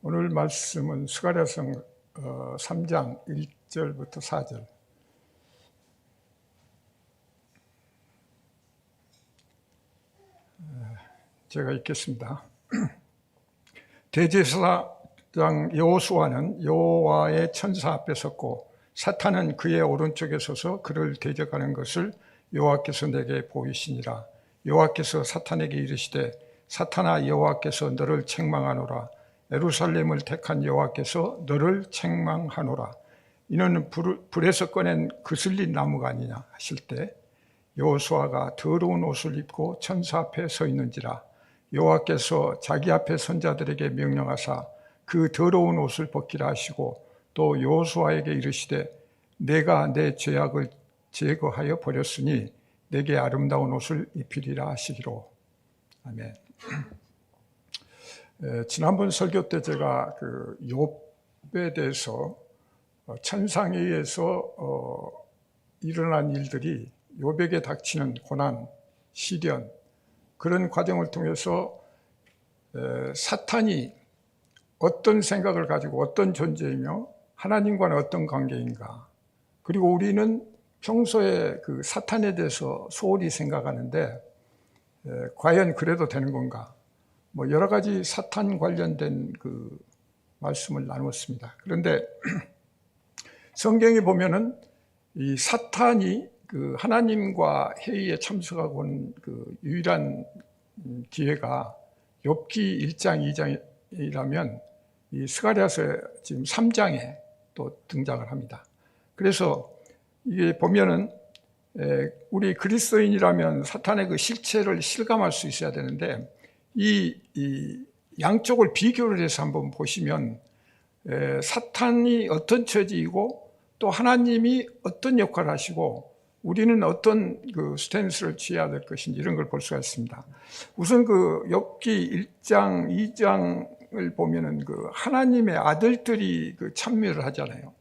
오늘 말씀은 스가랴서 3장 1절부터 4절. 제가 읽겠습니다. 대제사장 여호수아는 여호와의 천사 앞에 섰고 사탄은 그의 오른쪽에 서서 그를 대적하는 것을 여호와께서 내게 보이시니라. 여호와께서 사탄에게 이르시되 사탄아, 여호와께서 너를 책망하노라. 예루살렘을 택한 여호와께서 너를 책망하노라. 이는 불에서 꺼낸 그슬린 나무가 아니냐 하실 때 여호수아가 더러운 옷을 입고 천사 앞에 서 있는지라. 여호와께서 자기 앞에 선자들에게 명령하사 그 더러운 옷을 벗기라 하시고 또 여호수아에게 이르시되 내가 내 죄악을 제거하여 버렸으니 내게 아름다운 옷을 입히리라 하시기로. 아멘. 지난번 설교 때 제가 그 욥에 대해서 천상에 의해서 일어난 일들이 욥에게 닥치는 고난, 시련, 그런 과정을 통해서 사탄이 어떤 생각을 가지고 어떤 존재이며 하나님과는 어떤 관계인가, 그리고 우리는 평소에 그 사탄에 대해서 소홀히 생각하는데 과연 그래도 되는 건가, 뭐 여러 가지 사탄 관련된 그 말씀을 나누었습니다. 그런데 성경에 보면은 이 사탄이 그 하나님과 회의에 참석하고 온 그 유일한 기회가 욥기 1장 2장이라면 이 스가랴서 지금 3장에 또 등장을 합니다. 그래서 이게 보면은 우리 그리스도인이라면 사탄의 그 실체를 실감할 수 있어야 되는데 이 양쪽을 비교를 해서 한번 보시면 사탄이 어떤 처지이고 또 하나님이 어떤 역할을 하시고 우리는 어떤 그 스탠스를 취해야 될 것인지 이런 걸 볼 수가 있습니다. 우선 그 욥기 1장, 2장을 보면은 그 하나님의 아들들이 그 참여를 하잖아요.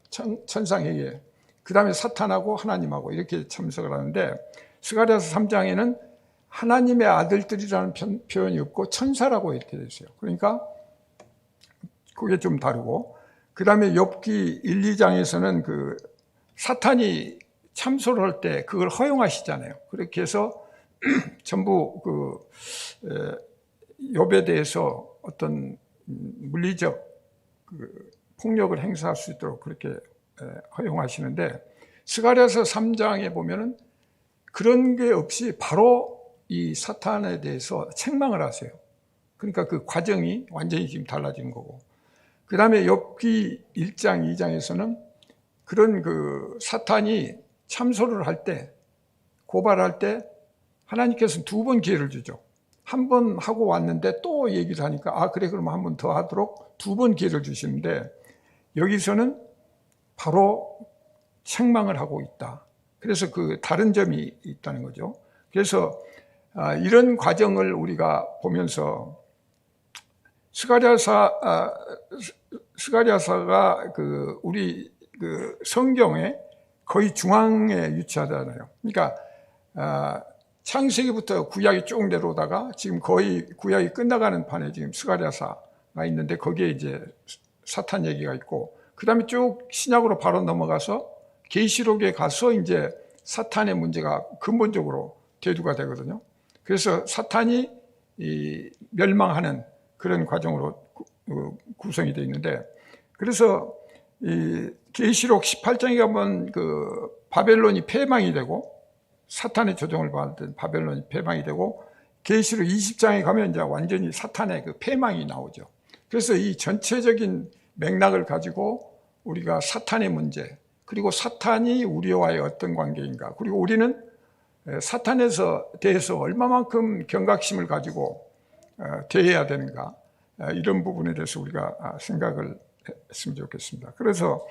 천상회의에. 그 다음에 사탄하고 하나님하고 이렇게 참석을 하는데 스가랴서 3장에는 하나님의 아들들이라는 표현이 없고 천사라고 이렇게 되어 있어요. 그러니까 그게 좀 다르고, 그 다음에 욥기 1, 2장에서는 그 사탄이 참소를 할 때 그걸 허용하시잖아요. 그렇게 해서 전부 그 욥에 대해서 어떤 물리적 그 폭력을 행사할 수 있도록 그렇게 허용하시는데 스가랴서 3장에 보면은 그런 게 없이 바로 이 사탄에 대해서 책망을 하세요. 그러니까 그 과정이 완전히 지금 달라진 거고, 그 다음에 욥기 1장, 2장에서는 그런 그 사탄이 참소를 할 때, 고발할 때 하나님께서는 2번 기회를 주죠. 한 번 하고 왔는데 또 얘기를 하니까 그래 그러면 한 번 더 하도록 2번 기회를 주시는데 여기서는 바로 책망을 하고 있다. 그래서 그 다른 점이 있다는 거죠. 그래서 이런 과정을 우리가 보면서 스가랴서가 그 우리 그 성경에 거의 중앙에 위치하잖아요. 그러니까 창세기부터 구약이 쭉 내려오다가 지금 거의 구약이 끝나가는 판에 지금 스가랴서가 있는데 거기에 이제 사탄 얘기가 있고, 그 다음에 쭉 신약으로 바로 넘어가서 계시록에 가서 이제 사탄의 문제가 근본적으로 대두가 되거든요. 그래서 사탄이 멸망하는 그런 과정으로 구성이 되어 있는데, 그래서 이 계시록 18장에 가면 그 바벨론이 패망이 되고 사탄의 조종을 받은 바벨론이 패망이 되고, 계시록 20장에 가면 이제 완전히 사탄의 그 패망이 나오죠. 그래서 이 전체적인 맥락을 가지고 우리가 사탄의 문제, 그리고 사탄이 우리와의 어떤 관계인가, 그리고 우리는 사탄에서 대해서 얼마만큼 경각심을 가지고 대해야 되는가, 이런 부분에 대해서 우리가 생각을 했으면 좋겠습니다. 그래서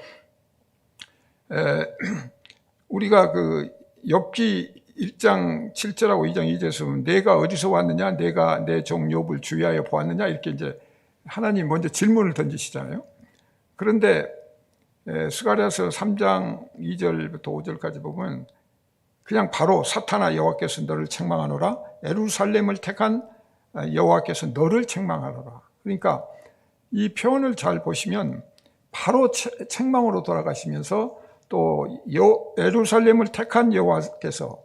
우리가 그 욥기 1장 7절하고 2장 2절에서 보면 내가 어디서 왔느냐, 내가 내 종 욥을 주의하여 보았느냐, 이렇게 이제 하나님 먼저 질문을 던지시잖아요. 그런데 스가랴서 3장 2절부터 5절까지 보면 그냥 바로 사탄아, 여호와께서 너를 책망하노라. 예루살렘을 택한 여호와께서 너를 책망하노라. 그러니까 이 표현을 잘 보시면 바로 책망으로 돌아가시면서 또 예루살렘을 택한 여호와께서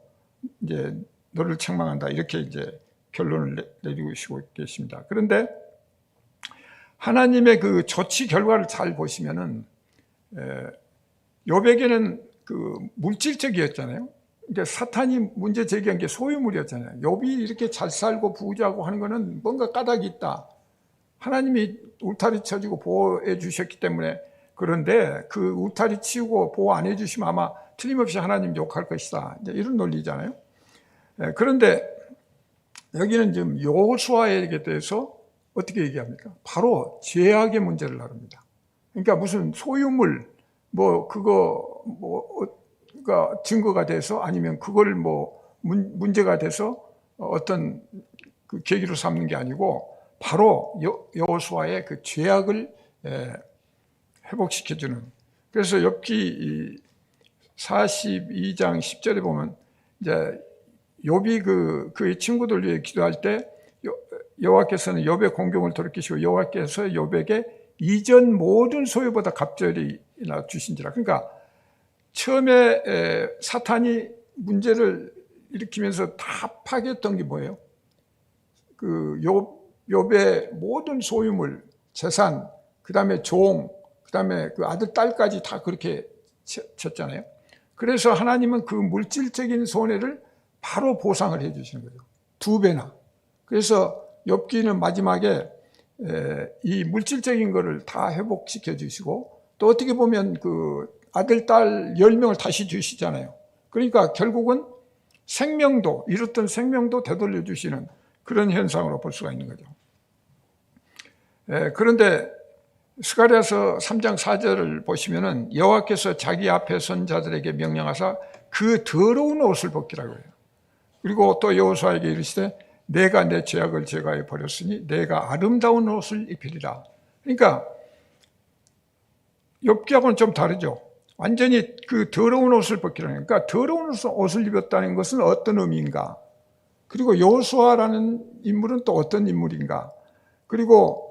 이제 너를 책망한다, 이렇게 이제 결론을 내리시고 계십니다. 그런데 하나님의 그 조치 결과를 잘 보시면은 욥에게는 그 물질적이었잖아요. 이제 사탄이 문제 제기한 게 소유물이었잖아요. 욥이 이렇게 잘 살고 부자고 하는 거는 뭔가 까닭이 있다. 하나님이 울타리 쳐주고 보호해 주셨기 때문에. 그런데 그 울타리 치우고 보호 안 해주시면 아마 틀림없이 하나님 욕할 것이다, 이제 이런 논리잖아요. 그런데 여기는 지금 여호수아에게 대해서 어떻게 얘기합니까? 바로 죄악의 문제를 다룹니다. 그러니까 무슨 소유물 그거가 증거가 돼서, 아니면 그걸 문제가 돼서 어떤 그 계기로 삼는 게 아니고 바로 여호수아의 그 죄악을 회복시켜주는. 그래서 욥기 42장 10절에 보면 이제 욥이 그의 친구들 위해 기도할 때 여호와께서는 욥의 공경을 돌이키시고 여호와께서 욥에게 이전 모든 소유보다 갑절이나 주신지라. 그러니까 처음에 사탄이 문제를 일으키면서 다 파괴했던 게 뭐예요? 그 욥의 모든 소유물, 재산, 그 다음에 종, 그 다음에 그 아들, 딸까지 다 그렇게 쳤잖아요. 그래서 하나님은 그 물질적인 손해를 바로 보상을 해 주시는 거죠. 2배나. 그래서 욥기는 마지막에 이 물질적인 거를 다 회복시켜 주시고, 또 어떻게 보면 그 아들, 딸 10명을 다시 주시잖아요. 그러니까 결국은 생명도, 잃었던 생명도 되돌려 주시는 그런 현상으로 볼 수가 있는 거죠. 그런데 스가랴서 3장 4절을 보시면은 여호와께서 자기 앞에 선 자들에게 명령하사 그 더러운 옷을 벗기라고 해요. 그리고 또 여호수아에게 이르시되 내가 내 죄악을 제거해 버렸으니 내가 아름다운 옷을 입히리라. 그러니까 욥기하고는 좀 다르죠. 완전히 그 더러운 옷을 벗기라는. 그러니까 더러운 옷을 입었다는 것은 어떤 의미인가? 그리고 여호수아라는 인물은 또 어떤 인물인가? 그리고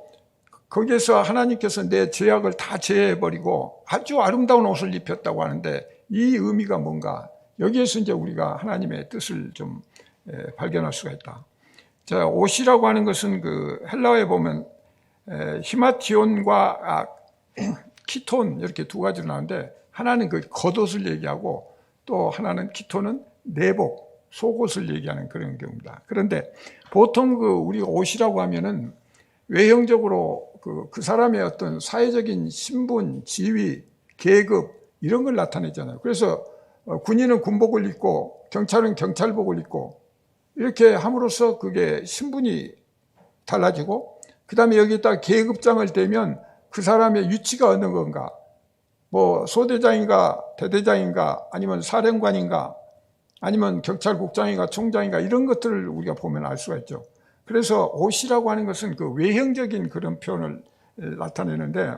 거기에서 하나님께서 내 죄악을 다 제해버리고 아주 아름다운 옷을 입혔다고 하는데 이 의미가 뭔가? 여기에서 이제 우리가 하나님의 뜻을 좀 발견할 수가 있다. 자, 옷이라고 하는 것은 그 헬라어에 보면 히마티온과 키톤, 이렇게 두 가지로 나오는데, 하나는 그 겉옷을 얘기하고 또 하나는 키톤은 내복, 속옷을 얘기하는 그런 경우입니다. 그런데 보통 그 우리가 옷이라고 하면은 외형적으로 그 사람의 어떤 사회적인 신분, 지위, 계급 이런 걸 나타내잖아요. 그래서 군인은 군복을 입고 경찰은 경찰복을 입고 이렇게 함으로써 그게 신분이 달라지고, 그 다음에 여기에다 계급장을 대면 그 사람의 위치가 어느 건가, 소대장인가 대대장인가 아니면 사령관인가 아니면 경찰국장인가 총장인가, 이런 것들을 우리가 보면 알 수가 있죠. 그래서 옷이라고 하는 것은 그 외형적인 그런 표현을 나타내는데,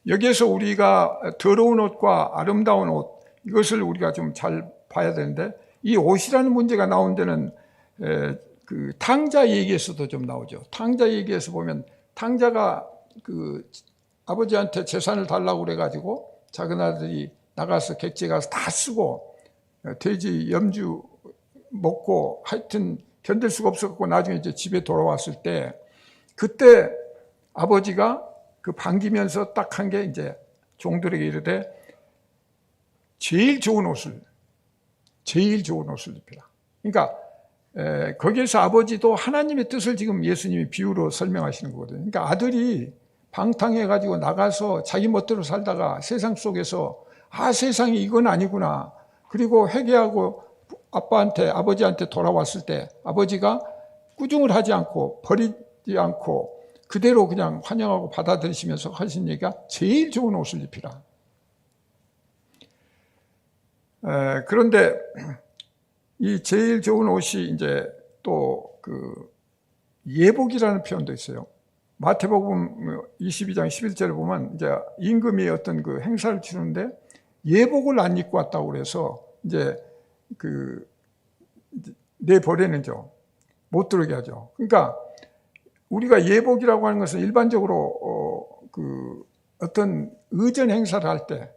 여기에서 우리가 더러운 옷과 아름다운 옷, 이것을 우리가 좀 잘 봐야 되는데, 이 옷이라는 문제가 나온 데는 그 탕자 얘기에서도 좀 나오죠. 탕자 얘기에서 보면 탕자가 그 아버지한테 재산을 달라고 그래가지고 작은 아들이 나가서 객지에 가서 다 쓰고 돼지 염주 먹고 하여튼 견딜 수가 없었고 나중에 이제 집에 돌아왔을 때, 그때 아버지가 그 반기면서 딱 한 게 이제 종들에게 이르되 제일 좋은 옷을 입히라. 그러니까 거기에서 아버지도 하나님의 뜻을 지금 예수님이 비유로 설명하시는 거거든요. 그러니까 아들이 방탕해가지고 나가서 자기 멋대로 살다가 세상 속에서 세상이 이건 아니구나, 그리고 회개하고 아버지한테 돌아왔을 때 아버지가 꾸중을 하지 않고 버리지 않고 그대로 그냥 환영하고 받아들이시면서 하신 얘기가 제일 좋은 옷을 입히라. 그런데 이 제일 좋은 옷이 이제 또 그 예복이라는 표현도 있어요. 마태복음 22장 11절에 보면 이제 임금이 어떤 그 행사를 치르는데 예복을 안 입고 왔다고 그래서 이제 내보내는죠. 못 들어오게 하죠. 그러니까 우리가 예복이라고 하는 것은 일반적으로 어떤 의전 행사를 할 때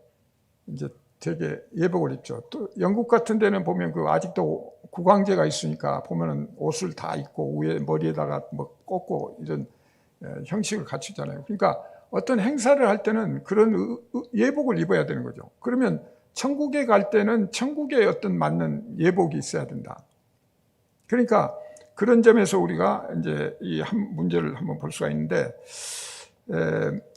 이제 되게 예복을 입죠. 또 영국 같은 데는 보면 아직도 국왕제가 있으니까 보면은 옷을 다 입고 위에 머리에다가 뭐 꽂고 이런 형식을 갖추잖아요. 그러니까 어떤 행사를 할 때는 그런 예복을 입어야 되는 거죠. 그러면 천국에 갈 때는 천국에 어떤 맞는 예복이 있어야 된다. 그러니까 그런 점에서 우리가 이제 이 한 문제를 한번 볼 수가 있는데,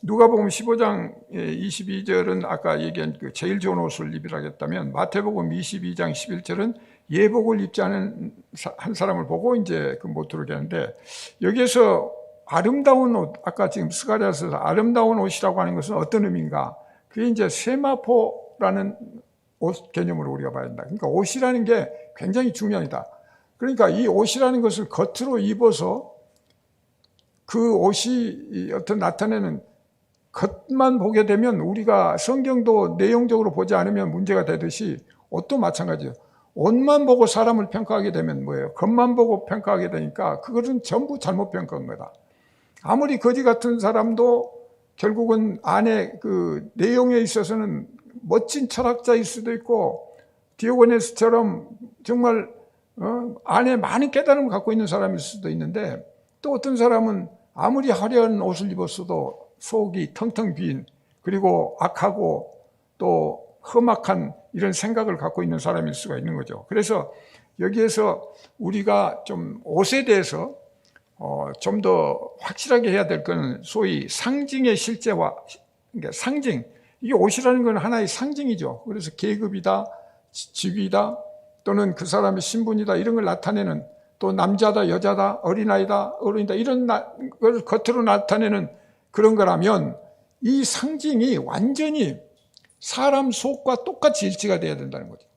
누가복음 15장 22절은 아까 얘기한 그 제일 좋은 옷을 입으라고 했다면, 마태복음 22장 11절은 예복을 입지 않은 한 사람을 보고 이제 못 들어오게 하는데, 여기에서 아름다운 옷, 아까 지금 스가랴서 아름다운 옷이라고 하는 것은 어떤 의미인가? 그게 이제 세마포라는 옷 개념으로 우리가 봐야 된다. 그러니까 옷이라는 게 굉장히 중요하다. 그러니까 이 옷이라는 것을 겉으로 입어서 그 옷이 어떤 나타내는 겉만 보게 되면, 우리가 성경도 내용적으로 보지 않으면 문제가 되듯이 옷도 마찬가지예요. 옷만 보고 사람을 평가하게 되면 뭐예요? 겉만 보고 평가하게 되니까 그것은 전부 잘못 평가한 거다. 아무리 거지 같은 사람도 결국은 안에 그 내용에 있어서는 멋진 철학자일 수도 있고, 디오고네스처럼 정말 안에 많은 깨달음을 갖고 있는 사람일 수도 있는데, 또 어떤 사람은 아무리 화려한 옷을 입었어도 속이 텅텅 빈, 그리고 악하고 또 험악한 이런 생각을 갖고 있는 사람일 수가 있는 거죠. 그래서 여기에서 우리가 좀 옷에 대해서 좀 더 확실하게 해야 될 것은 소위 상징의 실제와, 그러니까 상징, 이게 옷이라는 건 하나의 상징이죠. 그래서 계급이다, 직위다, 또는 그 사람의 신분이다, 이런 걸 나타내는, 또 남자다, 여자다, 어린아이다, 어른이다, 이런 걸 겉으로 나타내는 그런 거라면, 이 상징이 완전히 사람 속과 똑같이 일치가 돼야 된다는 거죠.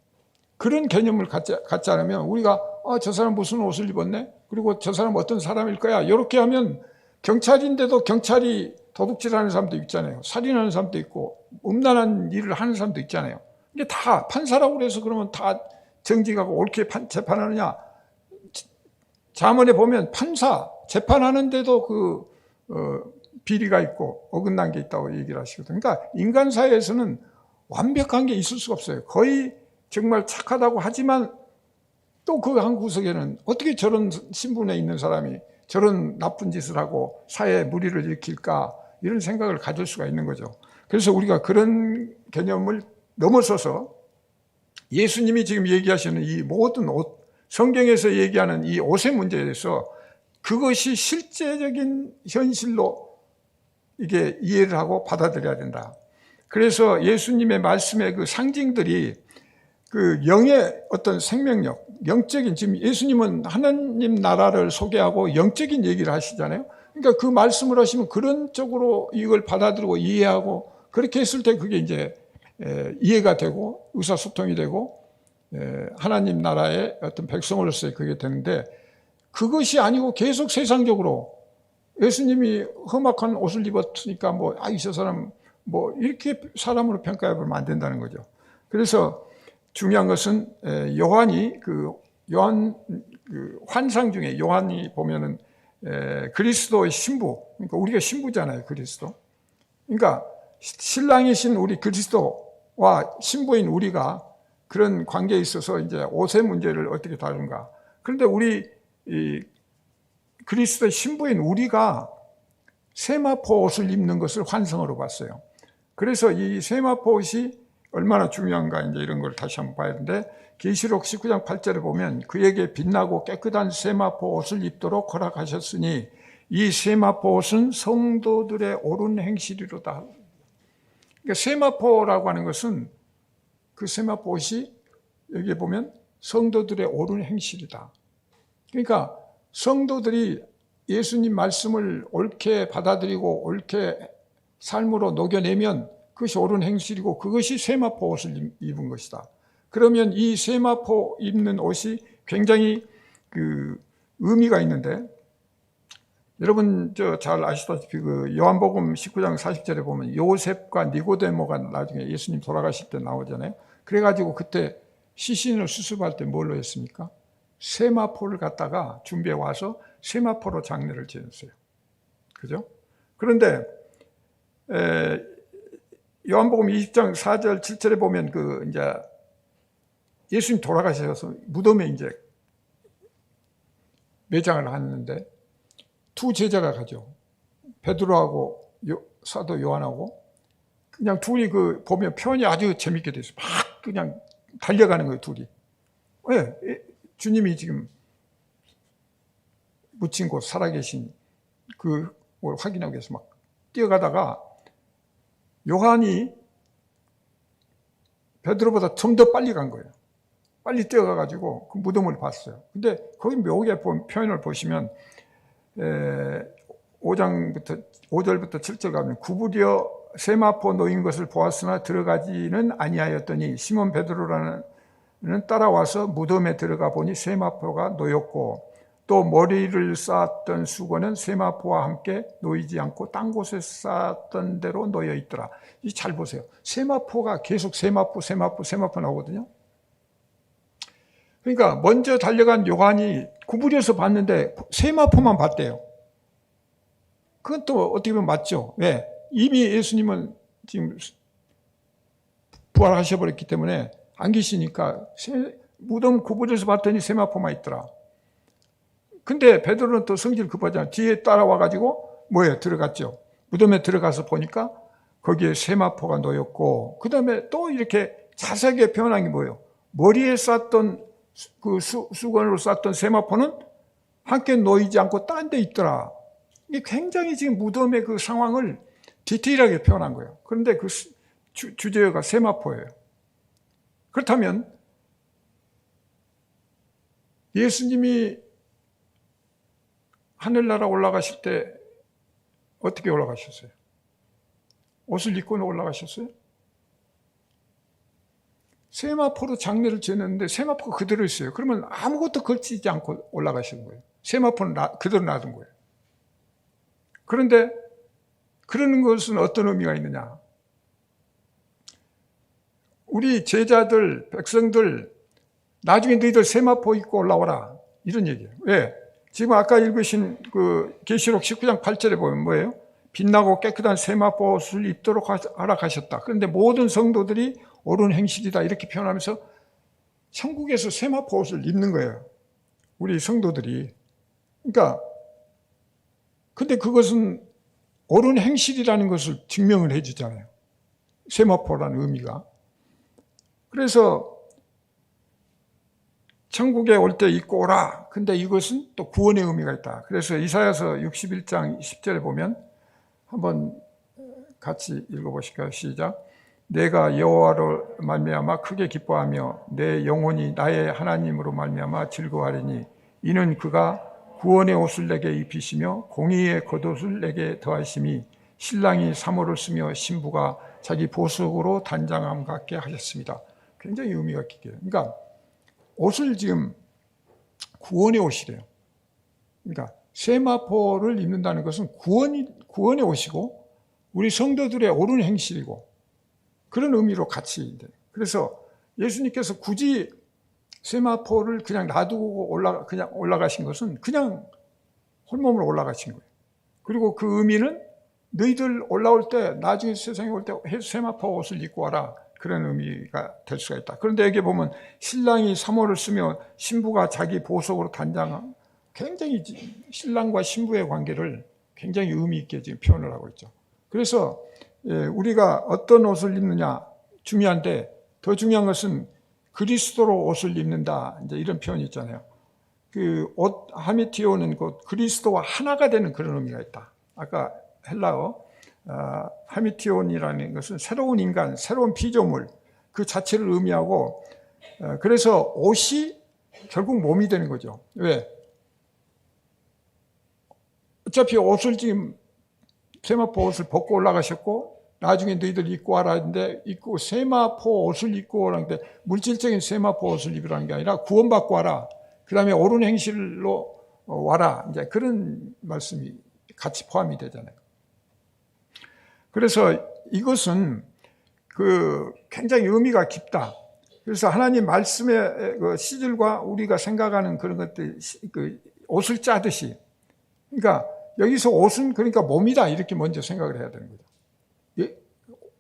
그런 개념을 갖지 않으면 우리가 저 사람 무슨 옷을 입었네? 그리고 저 사람 어떤 사람일 거야? 이렇게 하면 경찰인데도 경찰이 도둑질하는 사람도 있잖아요. 살인하는 사람도 있고 음란한 일을 하는 사람도 있잖아요. 이게 다 판사라고 그래서 그러면 다 정직하고 옳게 재판하느냐? 잠언에 보면 판사 재판하는데도 비리가 있고 어긋난 게 있다고 얘기를 하시거든요. 그러니까 인간 사회에서는 완벽한 게 있을 수가 없어요. 거의 정말 착하다고 하지만 또 그 한 구석에는 어떻게 저런 신분에 있는 사람이 저런 나쁜 짓을 하고 사회에 무리를 일으킬까, 이런 생각을 가질 수가 있는 거죠. 그래서 우리가 그런 개념을 넘어서서 예수님이 지금 얘기하시는 이 모든 옷, 성경에서 얘기하는 이 옷의 문제에 대해서 그것이 실제적인 현실로 이게 이해를 하고 받아들여야 된다. 그래서 예수님의 말씀의 그 상징들이 그 영의 어떤 생명력, 영적인, 지금 예수님은 하나님 나라를 소개하고 영적인 얘기를 하시잖아요. 그러니까 그 말씀을 하시면 그런 쪽으로 이걸 받아들이고 이해하고, 그렇게 했을 때 그게 이제 이해가 되고 의사소통이 되고 하나님 나라의 어떤 백성으로서의 그게 되는데, 그것이 아니고 계속 세상적으로 예수님이 험악한 옷을 입었으니까 이 저 사람 이렇게 사람으로 평가해 보면 안 된다는 거죠. 그래서 중요한 것은 요한이 요한 환상 중에 요한이 보면은 그리스도의 신부, 그러니까 우리가 신부잖아요, 그리스도. 그러니까 신랑이신 우리 그리스도와 신부인 우리가 그런 관계에 있어서 이제 옷의 문제를 어떻게 다룬가. 그런데 우리 그리스도의 신부인 우리가 세마포 옷을 입는 것을 환상으로 봤어요. 그래서 이 세마포 옷이 얼마나 중요한가, 이제 이런 걸 다시 한번 봐야 되는데, 계시록 19장 8절에 보면 그에게 빛나고 깨끗한 세마포 옷을 입도록 허락하셨으니 이 세마포 옷은 성도들의 옳은 행실이로다. 그러니까 세마포라고 하는 것은, 그 세마포 옷이 여기에 보면 성도들의 옳은 행실이다. 그러니까 성도들이 예수님 말씀을 옳게 받아들이고 옳게 삶으로 녹여내면 그것이 옳은 행실이고, 그것이 세마포 옷을 입은 것이다. 그러면 이 세마포 입는 옷이 굉장히 의미가 있는데, 여러분 잘 아시다시피 요한복음 19장 40절에 보면 요셉과 니고데모가 나중에 예수님 돌아가실 때 나오잖아요. 그래가지고 그때 시신을 수습할 때 뭘로 했습니까? 세마포를 갖다가 준비해 와서 세마포로 장례를 지었어요. 그죠? 그런데 요한복음 20장 4절 7절에 보면 이제 예수님 돌아가셔서 무덤에 이제 매장을 하는데 두 제자가 가죠. 베드로하고 사도 요한하고 그냥 둘이 보면 표현이 아주 재밌게 돼 있어요. 막 그냥 달려가는 거예요, 둘이. 왜? 주님이 지금 묻힌 곳 살아계신 그걸 확인하기 위해서 막 뛰어가다가 요한이 베드로보다 좀 더 빨리 간 거예요. 빨리 뛰어가가지고 그 무덤을 봤어요. 근데 거기 묘하게 표현을 보시면 5절부터 7절 가면 구부려 세마포 놓인 것을 보았으나 들어가지는 아니하였더니 시몬 베드로라는 따라와서 무덤에 들어가 보니 세마포가 놓였고 또 머리를 쌓았던 수건은 세마포와 함께 놓이지 않고 딴 곳에 쌓았던 대로 놓여 있더라. 잘 보세요. 세마포가 계속 세마포 나오거든요. 그러니까 먼저 달려간 요한이 구부려서 봤는데 세마포만 봤대요. 그건 또 어떻게 보면 맞죠. 왜? 이미 예수님은 지금 부활하셔버렸기 때문에 안 계시니까 무덤 구부려서 봤더니 세마포만 있더라. 근데 베드로는 또 성질 급하잖아요. 뒤에 따라와가지고 들어갔죠. 무덤에 들어가서 보니까 거기에 세마포가 놓였고 그 다음에 또 이렇게 자세하게 표현한 게 뭐예요? 머리에 쌌던 그 수건으로 쌌던 세마포는 함께 놓이지 않고 딴 데 있더라. 이게 굉장히 지금 무덤의 그 상황을 디테일하게 표현한 거예요. 그런데 그 주제가 세마포예요. 그렇다면 예수님이 하늘나라 올라가실 때 어떻게 올라가셨어요? 옷을 입고 올라가셨어요? 세마포로 장례를 지냈는데 세마포가 그대로 있어요. 그러면 아무것도 걸치지 않고 올라가시는 거예요. 세마포는 그대로 놔둔 거예요. 그런데 그러는 것은 어떤 의미가 있느냐? 우리 제자들, 백성들 나중에 너희들 세마포 입고 올라오라 이런 얘기예요. 왜? 지금 아까 읽으신 그 계시록 19장 8절에 보면 뭐예요? 빛나고 깨끗한 세마포 옷을 입도록 하라 하셨다. 그런데 모든 성도들이 옳은 행실이다 이렇게 표현하면서 천국에서 세마포 옷을 입는 거예요. 우리 성도들이. 그러니까 근데 그것은 옳은 행실이라는 것을 증명을 해주잖아요. 세마포라는 의미가. 그래서 천국에 올 때 입고 오라. 근데 이것은 또 구원의 의미가 있다. 그래서 이사야서 61장 10절에 보면 한번 같이 읽어보실까요? 시작. 내가 여호와로 말미암아 크게 기뻐하며 내 영혼이 나의 하나님으로 말미암아 즐거워하리니 이는 그가 구원의 옷을 내게 입히시며 공의의 겉옷을 내게 더하심이 신랑이 사모를 쓰며 신부가 자기 보석으로 단장함 같게 하셨습니다. 굉장히 의미가 깊게요. 그러니까 옷을 지금 구원의 옷이래요. 그러니까 세마포를 입는다는 것은 구원의 옷이고 우리 성도들의 옳은 행실이고 그런 의미로 같이. 그래서 예수님께서 굳이 세마포를 그냥 놔두고 그냥 올라가신 것은 그냥 홀몸으로 올라가신 거예요. 그리고 그 의미는 너희들 올라올 때 나중에 세상에 올 때 세마포 옷을 입고 와라. 그런 의미가 될 수가 있다. 그런데 여기 보면 신랑이 사모를 쓰며 신부가 자기 보석으로 단장한 굉장히 신랑과 신부의 관계를 굉장히 의미 있게 지금 표현을 하고 있죠. 그래서 우리가 어떤 옷을 입느냐 중요한데 더 중요한 것은 그리스도로 옷을 입는다. 이제 이런 표현이 있잖아요. 그 옷 하미티오는 그리스도와 하나가 되는 그런 의미가 있다. 아까 헬라어 하미티온이라는 것은 새로운 인간, 새로운 피조물 그 자체를 의미하고 그래서 옷이 결국 몸이 되는 거죠. 왜? 어차피 옷을 지금 세마포 옷을 벗고 올라가셨고 나중에 너희들 입고 와라 했는데 입고 세마포 옷을 입고 오라는데 물질적인 세마포 옷을 입으라는 게 아니라 구원받고 와라. 그 다음에 옳은 행실로 와라. 이제 그런 말씀이 같이 포함이 되잖아요. 그래서 이것은 굉장히 의미가 깊다. 그래서 하나님 말씀의 그 시절과 우리가 생각하는 그런 것들, 옷을 짜듯이. 그러니까 여기서 옷은 그러니까 몸이다 이렇게 먼저 생각을 해야 되는 거죠.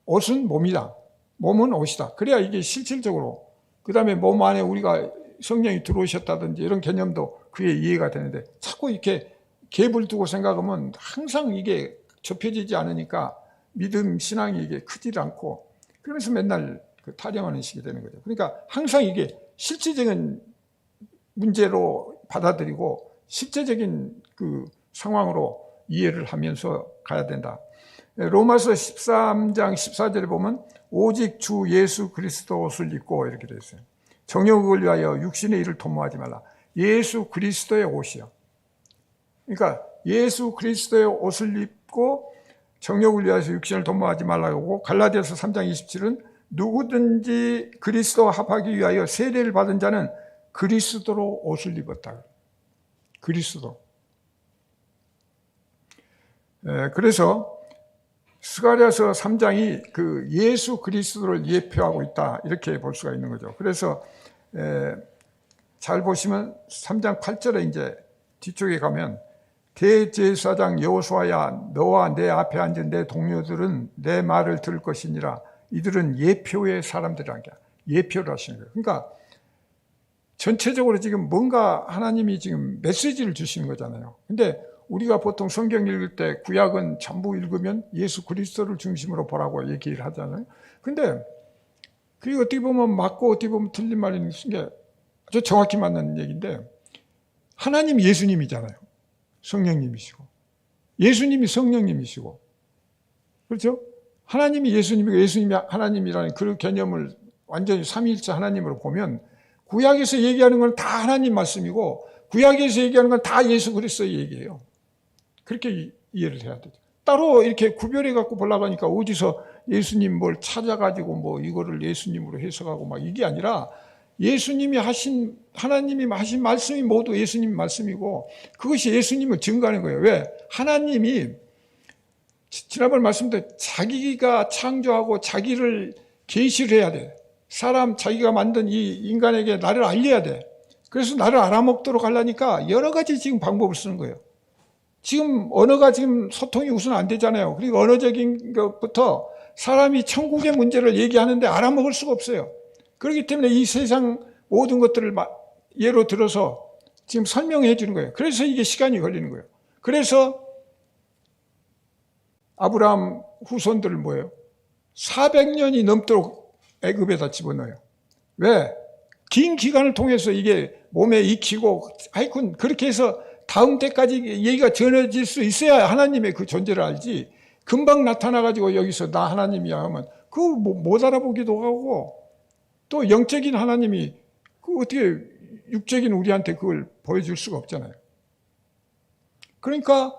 옷은 몸이다. 몸은 옷이다. 그래야 이게 실질적으로 그 다음에 몸 안에 우리가 성령이 들어오셨다든지 이런 개념도 그게 이해가 되는데 자꾸 이렇게 갭을 두고 생각하면 항상 이게 좁혀지지 않으니까 믿음 신앙이 이게 크질 않고 그러면서 맨날 타령하는 식이 되는 거죠. 그러니까 항상 이게 실질적인 문제로 받아들이고 실제적인 그 상황으로 이해를 하면서 가야 된다. 로마서 13장 14절에 보면 오직 주 예수 그리스도 옷을 입고 이렇게 되어 있어요. 정욕을 위하여 육신의 일을 도모하지 말라. 예수 그리스도의 옷이요. 그러니까 예수 그리스도의 옷을 입고 정욕을 위하여서 육신을 도모하지 말라고 하고 갈라디아서 3장 27은 누구든지 그리스도와 합하기 위하여 세례를 받은 자는 그리스도로 옷을 입었다. 그리스도. 그래서 스가랴서 3장이 그 예수 그리스도를 예표하고 있다 이렇게 볼 수가 있는 거죠. 그래서 잘 보시면 3장 8절에 이제 뒤쪽에 가면 대제사장 여호수아야 너와 내 앞에 앉은 내 동료들은 내 말을 들을 것이니라. 이들은 예표의 사람들이란 게 예표를 하시는 거예요. 그러니까 전체적으로 지금 뭔가 하나님이 지금 메시지를 주시는 거잖아요. 근데 우리가 보통 성경 읽을 때 구약은 전부 읽으면 예수 그리스도를 중심으로 보라고 얘기를 하잖아요. 근데 그게 어떻게 보면 맞고 어떻게 보면 틀린 말인 게 아주 정확히 맞는 얘기인데 하나님 예수님이잖아요. 성령님이시고 예수님이 성령님이시고 그렇죠? 하나님이 예수님이고 예수님이 하나님이라는 그 개념을 완전히 삼위일체 하나님으로 보면 구약에서 얘기하는 건 다 하나님 말씀이고 구약에서 얘기하는 건 다 예수 그리스도의 얘기예요. 그렇게 이해를 해야 되죠. 따로 이렇게 구별해 갖고 보려고 하니까 어디서 예수님 뭘 찾아가지고 뭐 이거를 예수님으로 해석하고 막 이게 아니라 예수님이 하신 하나님이 하신 말씀이 모두 예수님 말씀이고 그것이 예수님을 증거하는 거예요. 왜? 하나님이 지난번 말씀드린 자기가 창조하고 자기를 계시를 해야 돼. 사람 자기가 만든 이 인간에게 나를 알려야 돼. 그래서 나를 알아먹도록 하려니까 여러 가지 지금 방법을 쓰는 거예요. 지금 언어가 지금 소통이 우선 안 되잖아요. 그리고 언어적인 것부터 사람이 천국의 문제를 얘기하는데 알아먹을 수가 없어요. 그렇기 때문에 이 세상 모든 것들을 예로 들어서 지금 설명해 주는 거예요. 그래서 이게 시간이 걸리는 거예요. 그래서 아브라함 후손들을 뭐예요? 400년이 넘도록 애굽에다 집어넣어요. 왜? 긴 기간을 통해서 이게 몸에 익히고 하여튼 그렇게 해서 다음 때까지 얘기가 전해질 수 있어야 하나님의 그 존재를 알지 금방 나타나가지고 여기서 나 하나님이야 하면 그거 못 알아보기도 하고 또 영적인 하나님이 그 어떻게 육적인 우리한테 그걸 보여줄 수가 없잖아요. 그러니까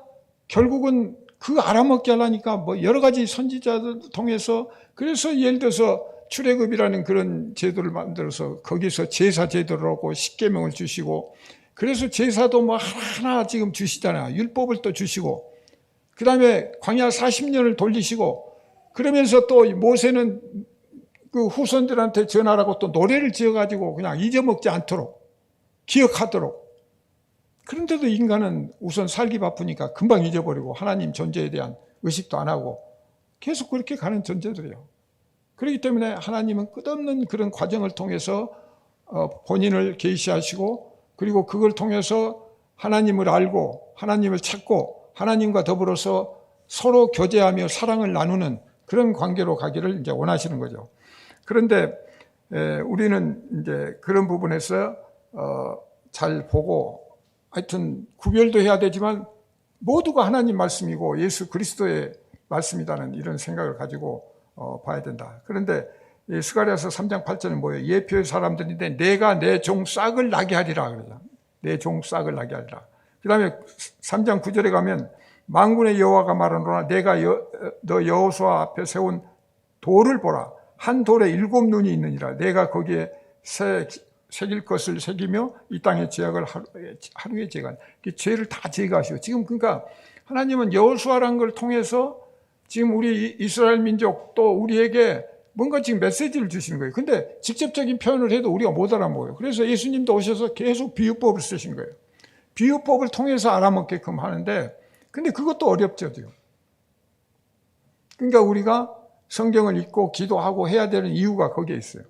결국은 그 알아먹게 하려니까 뭐 여러 가지 선지자들 통해서 그래서 예를 들어서 출애굽이라는 그런 제도를 만들어서 거기서 제사 제도를 하고 십계명을 주시고 그래서 제사도 뭐 하나하나 지금 주시잖아요. 율법을 또 주시고 그 다음에 광야 40년을 돌리시고 그러면서 또 모세는 그 후손들한테 전하라고 또 노래를 지어가지고 그냥 잊어먹지 않도록 기억하도록 그런데도 인간은 우선 살기 바쁘니까 금방 잊어버리고 하나님 존재에 대한 의식도 안 하고 계속 그렇게 가는 존재들이에요. 그렇기 때문에 하나님은 끝없는 그런 과정을 통해서 본인을 계시하시고 그리고 그걸 통해서 하나님을 알고 하나님을 찾고 하나님과 더불어서 서로 교제하며 사랑을 나누는 그런 관계로 가기를 이제 원하시는 거죠. 그런데 우리는 이제 그런 부분에서 잘 보고 하여튼 구별도 해야 되지만 모두가 하나님 말씀이고 예수 그리스도의 말씀이라는 이런 생각을 가지고 봐야 된다. 그런데 스가랴서 3장 8절은 뭐예요? 예표의 사람들인데 내가 내 종 싹을 나게 하리라 그러죠. 내 종 싹을 나게 하리라. 그 다음에 3장 9절에 가면 만군의 여호와가 말하노라 내가 너 여호수아 앞에 세운 돌을 보라. 한 돌에 7눈이 있느니라. 내가 거기에 새길 것을 새기며 이 땅의 죄악을 하루에 제거한 죄를 다 제거하시고 지금 그러니까 하나님은 여호수아라는 걸 통해서 지금 우리 이스라엘 민족 또 우리에게 뭔가 지금 메시지를 주시는 거예요. 근데 직접적인 표현을 해도 우리가 못 알아먹어요. 그래서 예수님도 오셔서 계속 비유법을 쓰신 거예요. 비유법을 통해서 알아먹게끔 하는데 근데 그것도 어렵죠, 지금. 그러니까 우리가 성경을 읽고 기도하고 해야 되는 이유가 거기에 있어요.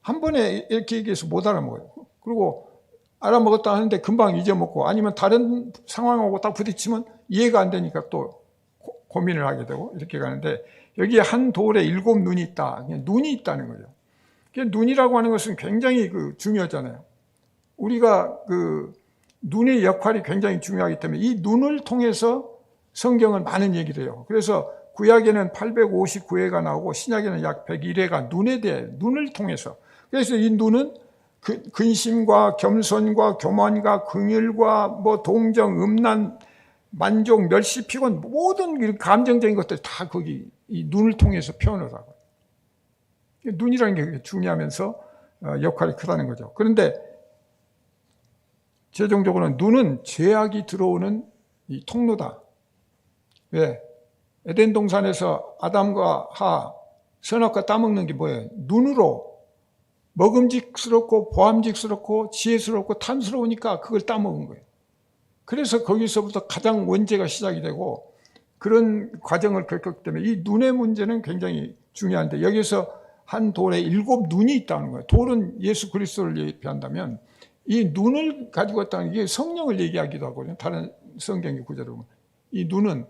한 번에 이렇게 얘기해서 못 알아먹어요. 그리고 알아먹었다 하는데 금방 잊어먹고, 아니면 다른 상황하고 딱 부딪히면 이해가 안 되니까 또 고민을 하게 되고 이렇게 가는데, 여기에 한 돌에 7 눈이 있다. 눈이 있다는 거죠. 눈이라고 하는 것은 굉장히 중요하잖아요. 우리가 눈의 역할이 굉장히 중요하기 때문에 이 눈을 통해서 성경은 많은 얘기를 해요. 그래서 구약에는 859회가 나오고 신약에는 약 101회가 눈에 대해, 눈을 통해서. 그래서 이 눈은 근심과 겸손과 교만과 긍휼과 뭐 동정, 음란, 만족, 멸시, 피곤, 모든 감정적인 것들이 다 거기 이 눈을 통해서 표현을 하고. 눈이라는 게 중요하면서 역할이 크다는 거죠. 그런데 최종적으로는 눈은 죄악이 들어오는 이 통로다. 왜? 에덴 동산에서 아담과 하, 선악과 따먹는 게 뭐예요? 눈으로 먹음직스럽고 보암직스럽고 지혜스럽고 탐스러우니까 그걸 따먹은 거예요. 그래서 거기서부터 가장 원죄가 시작이 되고 그런 과정을 겪었기 때문에 이 눈의 문제는 굉장히 중요한데, 여기서 한 돌에 7 눈이 있다는 거예요. 돌은 예수 그리스도를 얘기한다면 이 눈을 가지고 있다는 게 성령을 얘기하기도 하거든요. 다른 성경의 구절을 보면 이 눈은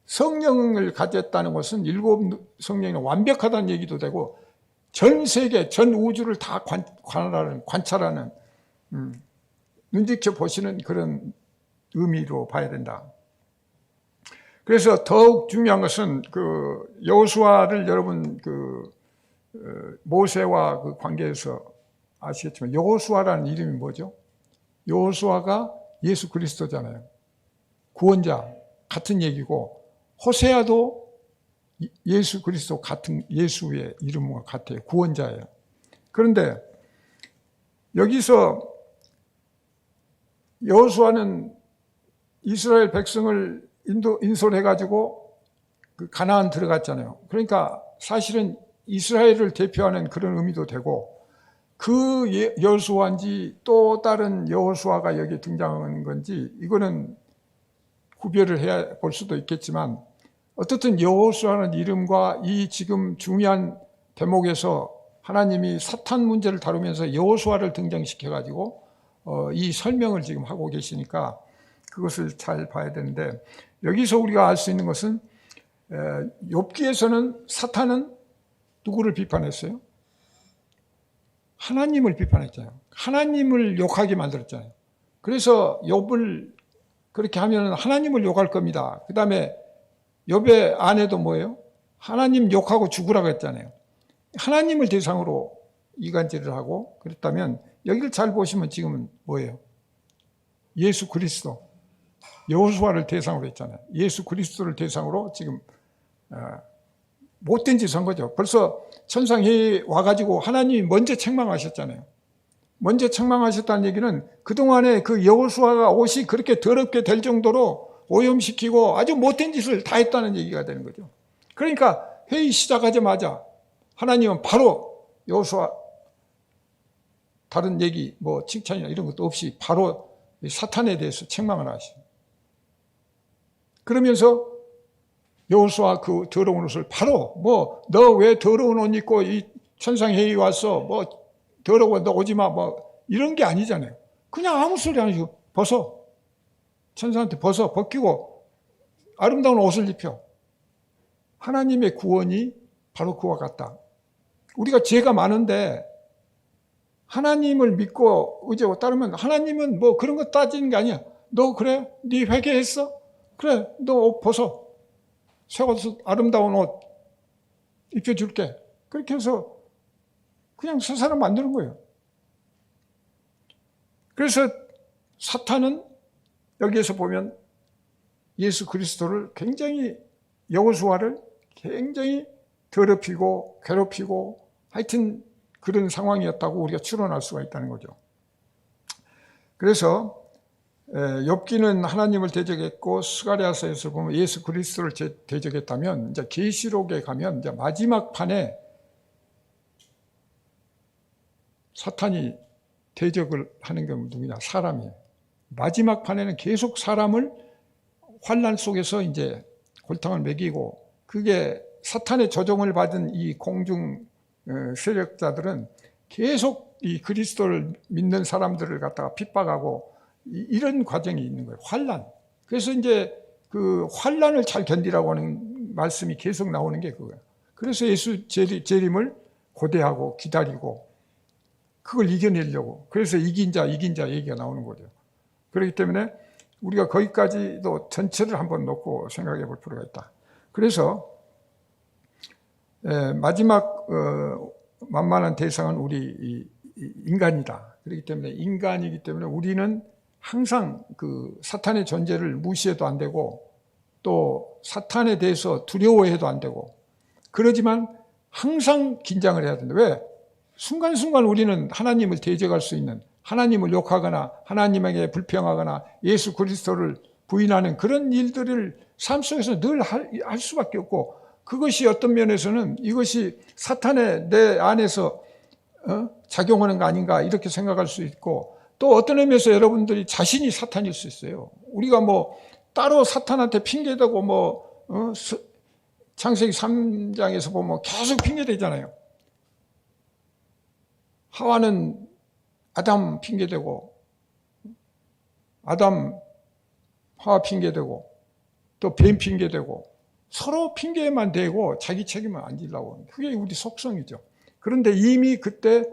성령을 가졌다는 것은 7 성령이 완벽하다는 얘기도 되고 전 세계, 전 우주를 다 관찰하는, 눈지켜 보시는 그런 의미로 봐야 된다. 그래서 더욱 중요한 것은 여호수아를 여러분 모세와 그 관계에서 아시겠지만 여호수아라는 이름이 뭐죠? 여호수아가 예수 그리스도잖아요. 구원자 같은 얘기고, 호세아도 예수 그리스도 같은 예수의 이름과 같아요. 구원자예요. 그런데 여기서 여호수아는 이스라엘 백성을 인솔해가지고 가나안 들어갔잖아요. 그러니까 사실은 이스라엘을 대표하는 그런 의미도 되고, 그 여호수아인지 또 다른 여호수아가 여기 등장하는 건지 이거는 구별을 해야 볼 수도 있겠지만, 어떻든 여호수아라는 이름과 이 지금 중요한 대목에서 하나님이 사탄 문제를 다루면서 여호수아를 등장시켜가지고 이 설명을 지금 하고 계시니까 그것을 잘 봐야 되는데, 여기서 우리가 알 수 있는 것은 욥기에서는 사탄은 누구를 비판했어요? 하나님을 비판했잖아요. 하나님을 욕하게 만들었잖아요. 그래서 욥을 그렇게 하면 하나님을 욕할 겁니다. 그 다음에 욥의 아내도 뭐예요? 하나님 욕하고 죽으라고 했잖아요. 하나님을 대상으로 이간질을 하고 그랬다면, 여기를 잘 보시면 지금은 뭐예요? 예수 그리스도, 여호수아를 대상으로 했잖아요. 예수 그리스도를 대상으로 지금 못된 짓을 한 거죠. 벌써 천상회의에 와가지고 하나님이 먼저 책망하셨잖아요. 먼저 책망하셨다는 얘기는 그동안에 그 여호수아가 옷이 그렇게 더럽게 될 정도로 오염시키고 아주 못된 짓을 다 했다는 얘기가 되는 거죠. 그러니까 회의 시작하자마자 하나님은 바로 여호수아 다른 얘기 뭐 칭찬이나 이런 것도 없이 바로 사탄에 대해서 책망을 하시죠. 그러면서 여호수아 그 더러운 옷을 바로 뭐 너 왜 더러운 옷 입고 이 천상회의 와서 뭐 더러워 너 오지 마 뭐 이런 게 아니잖아요. 그냥 아무 소리 안 하시고 벗어, 천사한테 벗기고 아름다운 옷을 입혀. 하나님의 구원이 바로 그와 같다. 우리가 죄가 많은데 하나님을 믿고 의지하고 따르면 하나님은 뭐 그런 거 따지는 게 아니야. 너 그래? 네 회개했어? 그래, 너 옷 벗어. 새 옷, 아름다운 옷 입혀줄게. 그렇게 해서 그냥 새 사람 만드는 거예요. 그래서 사탄은 여기에서 보면 예수 그리스도를 굉장히, 여호수아를 굉장히 더럽히고 괴롭히고 하여튼 그런 상황이었다고 우리가 추론할 수가 있다는 거죠. 그래서 욥기는 하나님을 대적했고, 스가랴서에서 보면 예수 그리스도를 대적했다면, 이제 계시록에 가면 이제 마지막 판에 사탄이 대적을 하는 게 누구냐? 사람이에요. 마지막 판에는 계속 사람을 환난 속에서 이제 골탕을 먹이고, 그게 사탄의 조종을 받은 이 공중 세력자들은 계속 이 그리스도를 믿는 사람들을 갖다가 핍박하고 이런 과정이 있는 거예요. 환난. 그래서 이제 그 환난을 잘 견디라고 하는 말씀이 계속 나오는 게 그거예요. 그래서 예수 재림을 고대하고 기다리고 그걸 이겨내려고. 그래서 이긴 자 얘기가 나오는 거죠. 그렇기 때문에 우리가 거기까지도 전체를 한번 놓고 생각해 볼 필요가 있다. 그래서 마지막 만만한 대상은 우리 인간이다. 그렇기 때문에 인간이기 때문에 우리는 항상 그 사탄의 존재를 무시해도 안 되고 또 사탄에 대해서 두려워해도 안 되고 그러지만 항상 긴장을 해야 된다. 왜? 순간순간 우리는 하나님을 대적할 수 있는, 하나님을 욕하거나 하나님에게 불평하거나 예수 그리스도를 부인하는 그런 일들을 삶 속에서 늘 할 수밖에 없고, 그것이 어떤 면에서는 이것이 사탄의 내 안에서 작용하는 거 아닌가 이렇게 생각할 수 있고, 또 어떤 의미에서 여러분들이 자신이 사탄일 수 있어요. 우리가 뭐 따로 사탄한테 핑계대고 창세기 3장에서 보면 계속 핑계대잖아요. 하와는 아담 핑계대고, 아담 하와 핑계대고, 또 뱀 핑계대고, 서로 핑계만 대고 자기 책임을 안 지려고 하는, 그게 우리 속성이죠. 그런데 이미 그때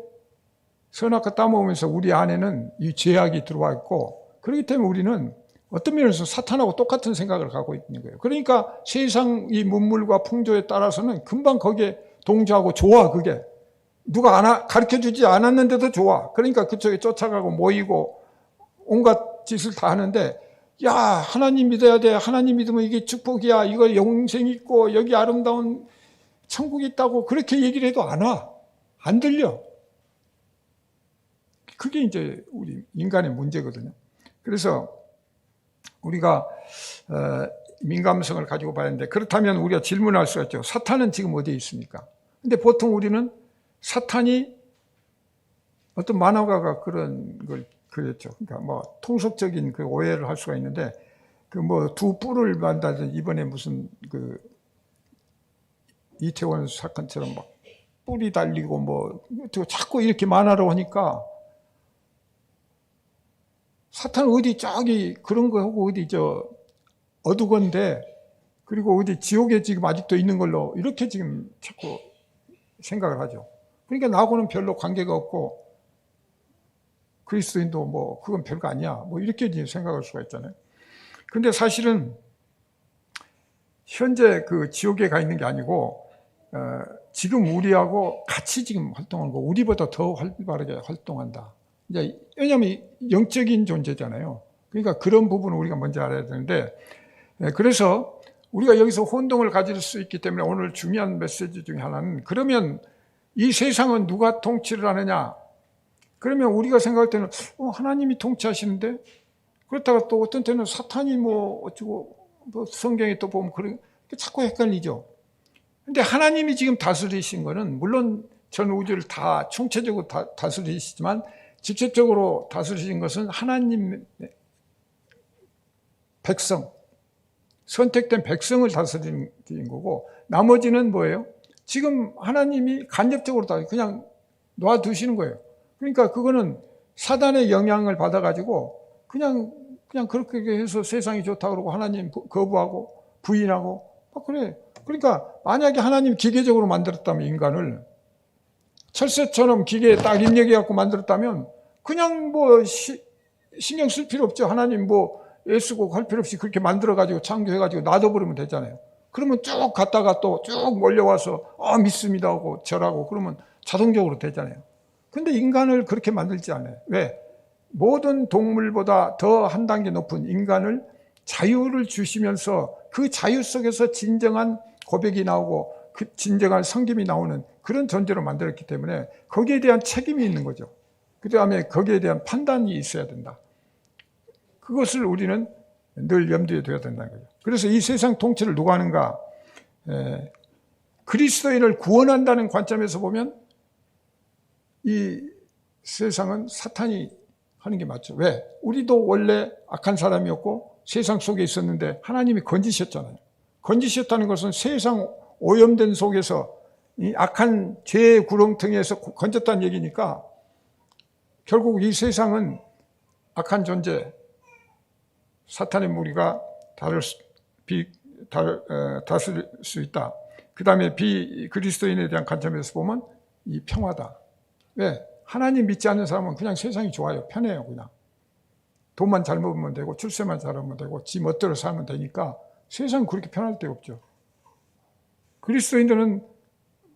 선악과 따먹으면서 우리 안에는 이 죄악이 들어와 있고, 그렇기 때문에 우리는 어떤 면에서 사탄하고 똑같은 생각을 갖고 있는 거예요. 그러니까 세상 이 문물과 풍조에 따라서는 금방 거기에 동조하고 좋아. 그게 누가 가르쳐주지 않았는데도 좋아. 그러니까 그쪽에 쫓아가고 모이고 온갖 짓을 다 하는데, 야, 하나님 믿어야 돼. 하나님 믿으면 이게 축복이야. 이거 영생이 있고 여기 아름다운 천국이 있다고 그렇게 얘기를 해도 안 와. 안 들려. 그게 이제 우리 인간의 문제거든요. 그래서 우리가 민감성을 가지고 봐야 하는데, 그렇다면 우리가 질문할 수가 있죠. 사탄은 지금 어디에 있습니까? 근데 보통 우리는 사탄이, 어떤 만화가가 그런 걸 그랬죠. 그러니까 뭐 통속적인 그 오해를 할 수가 있는데, 그 뭐 두 뿔을 만다든 이번에 무슨 그 이태원 사건처럼 막 뿔이 달리고 뭐 자꾸 이렇게 만화로 하니까 사탄은 어디 저기 그런 거 하고 어디 어두건데, 그리고 어디 지옥에 지금 아직도 있는 걸로 이렇게 지금 자꾸 생각을 하죠. 그러니까 나하고는 별로 관계가 없고 그리스도인도 뭐 그건 별거 아니야 뭐 이렇게 생각할 수가 있잖아요. 근데 사실은 현재 그 지옥에 가 있는 게 아니고 지금 우리하고 같이 지금 활동하는 거, 우리보다 더 활발하게 활동한다. 이제 왜냐하면 영적인 존재잖아요. 그러니까 그런 부분을 우리가 먼저 알아야 되는데, 그래서 우리가 여기서 혼동을 가질 수 있기 때문에 오늘 중요한 메시지 중에 하나는, 그러면 이 세상은 누가 통치를 하느냐? 그러면 우리가 생각할 때는 하나님이 통치하시는데, 그렇다가 또 어떤 때는 사탄이 뭐 어쩌고, 뭐 성경에 또 보면 그런 자꾸 헷갈리죠. 근데 하나님이 지금 다스리신 거는 물론 전 우주를 다 총체적으로 다스리시지만 직접적으로 다스리신 것은 하나님 백성, 선택된 백성을 다스리는 거고, 나머지는 뭐예요? 지금 하나님이 간접적으로 다 그냥 놔두시는 거예요. 그러니까 그거는 사단의 영향을 받아가지고 그냥 그렇게 해서 세상이 좋다 그러고 하나님 거부하고 부인하고 막 그래. 그러니까 만약에 하나님 기계적으로 만들었다면, 인간을 철새처럼 기계에 딱 입력해갖고 만들었다면 그냥 뭐 신경 쓸 필요 없죠. 하나님 뭐 애쓰고 할 필요 없이 그렇게 만들어가지고 창조해가지고 놔둬버리면 되잖아요. 그러면 쭉 갔다가 또 쭉 몰려와서 믿습니다 하고 절하고 그러면 자동적으로 되잖아요. 근데 인간을 그렇게 만들지 않아요. 왜? 모든 동물보다 더 한 단계 높은 인간을 자유를 주시면서 그 자유 속에서 진정한 고백이 나오고 그 진정한 섬김이 나오는 그런 존재로 만들었기 때문에 거기에 대한 책임이 있는 거죠. 그 다음에 거기에 대한 판단이 있어야 된다. 그것을 우리는 늘 염두에 둬야 된다는 거죠. 그래서 이 세상 통치를 누가 하는가? 그리스도인을 구원한다는 관점에서 보면 이 세상은 사탄이 하는 게 맞죠. 왜? 우리도 원래 악한 사람이었고 세상 속에 있었는데 하나님이 건지셨잖아요. 건지셨다는 것은 세상 오염된 속에서 이 악한 죄의 구렁텅이에서 건졌다는 얘기니까 결국 이 세상은 악한 존재, 사탄의 무리가 다스릴 수 있다. 그 다음에 비그리스도인에 대한 관점에서 보면 이 평화다. 왜? 하나님 믿지 않는 사람은 그냥 세상이 좋아요. 편해요. 그냥 돈만 잘 먹으면 되고 출세만 잘하면 되고 지 멋대로 살면 되니까 세상은 그렇게 편할 데 없죠. 그리스도인들은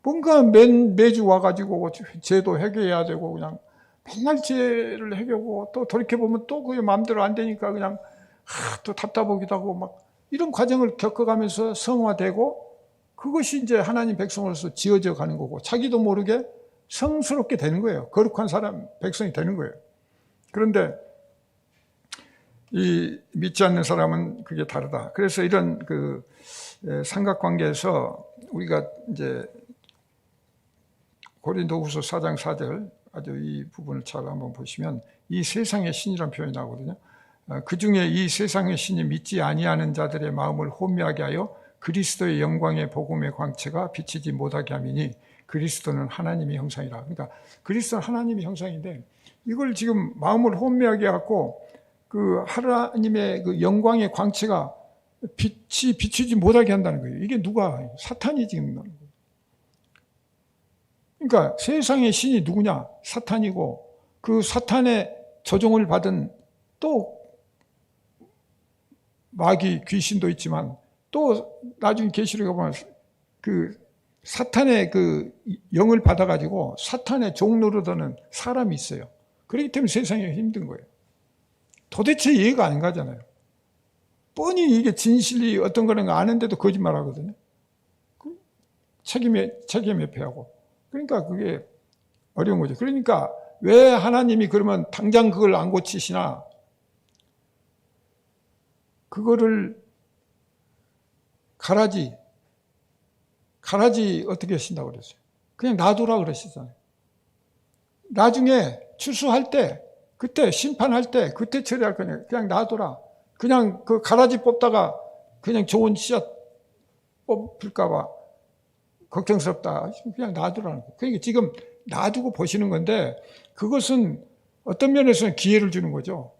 뭔가 매주 와가지고 죄도 해결해야 되고 그냥 맨날 죄를 해결하고 또 돌이켜보면 또 그게 마음대로 안 되니까 그냥 또 답답하기도 하고 막 이런 과정을 겪어가면서 성화되고 그것이 이제 하나님 백성으로서 지어져 가는 거고 자기도 모르게 성스럽게 되는 거예요. 거룩한 사람, 백성이 되는 거예요. 그런데 이 믿지 않는 사람은 그게 다르다. 그래서 이런 그 삼각관계에서 우리가 이제 고린도후서 4장 4절 아주 이 부분을 잘 한번 보시면 이 세상의 신이라는 표현이 나오거든요. 그 중에 이 세상의 신이 믿지 아니하는 자들의 마음을 혼미하게 하여 그리스도의 영광의 복음의 광채가 비치지 못하게 함이니 그리스도는 하나님의 형상이라. 그러니까 그리스도는 하나님의 형상인데 이걸 지금 마음을 혼미하게 해갖고 그 하나님의 그 영광의 광채가 빛이 비추지 못하게 한다는 거예요. 이게 누가? 사탄이 지금. 그러니까 세상의 신이 누구냐? 사탄이고 그 사탄의 조종을 받은 또 마귀 귀신도 있지만 또 나중에 계시록에 보면 그 사탄의 그 영을 받아가지고 사탄의 종 노릇하는 사람이 있어요. 그렇기 때문에 세상이 힘든 거예요. 도대체 이해가 안 가잖아요. 뻔히 이게 진실이 어떤 거는 아는데도 거짓말 하거든요. 책임에 패하고. 그러니까 그게 어려운 거죠. 그러니까 왜 하나님이 그러면 당장 그걸 안 고치시나? 그거를 가라지 어떻게 하신다고 그랬어요? 그냥 놔두라 그러시잖아요. 나중에 추수할 때, 그때 심판할 때, 그때 처리할 거냐. 그냥 놔두라. 그냥 그 가라지 뽑다가 그냥 좋은 씨앗 뽑힐까봐 걱정스럽다. 그냥 놔두라는 거예요. 그러니까 지금 놔두고 보시는 건데 그것은 어떤 면에서는 기회를 주는 거죠.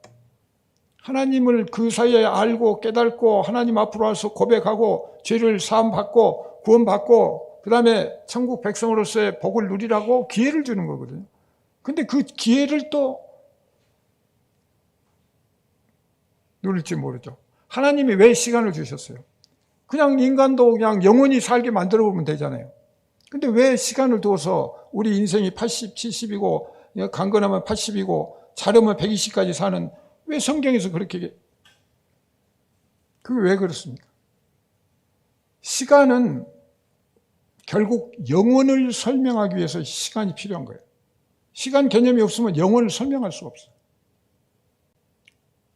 하나님을 그 사이에 알고 깨닫고 하나님 앞으로 와서 고백하고 죄를 사함받고 구원받고 그 다음에 천국 백성으로서의 복을 누리라고 기회를 주는 거거든요. 근데 그 기회를 또 누릴지 모르죠. 하나님이 왜 시간을 주셨어요? 그냥 인간도 그냥 영원히 살게 만들어 보면 되잖아요. 근데 왜 시간을 두어서 우리 인생이 80, 70이고 강건하면 80이고 자려면 120까지 사는 왜 성경에서 그렇게 그게 왜 그렇습니까? 시간은 결국 영혼을 설명하기 위해서 시간이 필요한 거예요. 시간 개념이 없으면 영혼을 설명할 수가 없어요.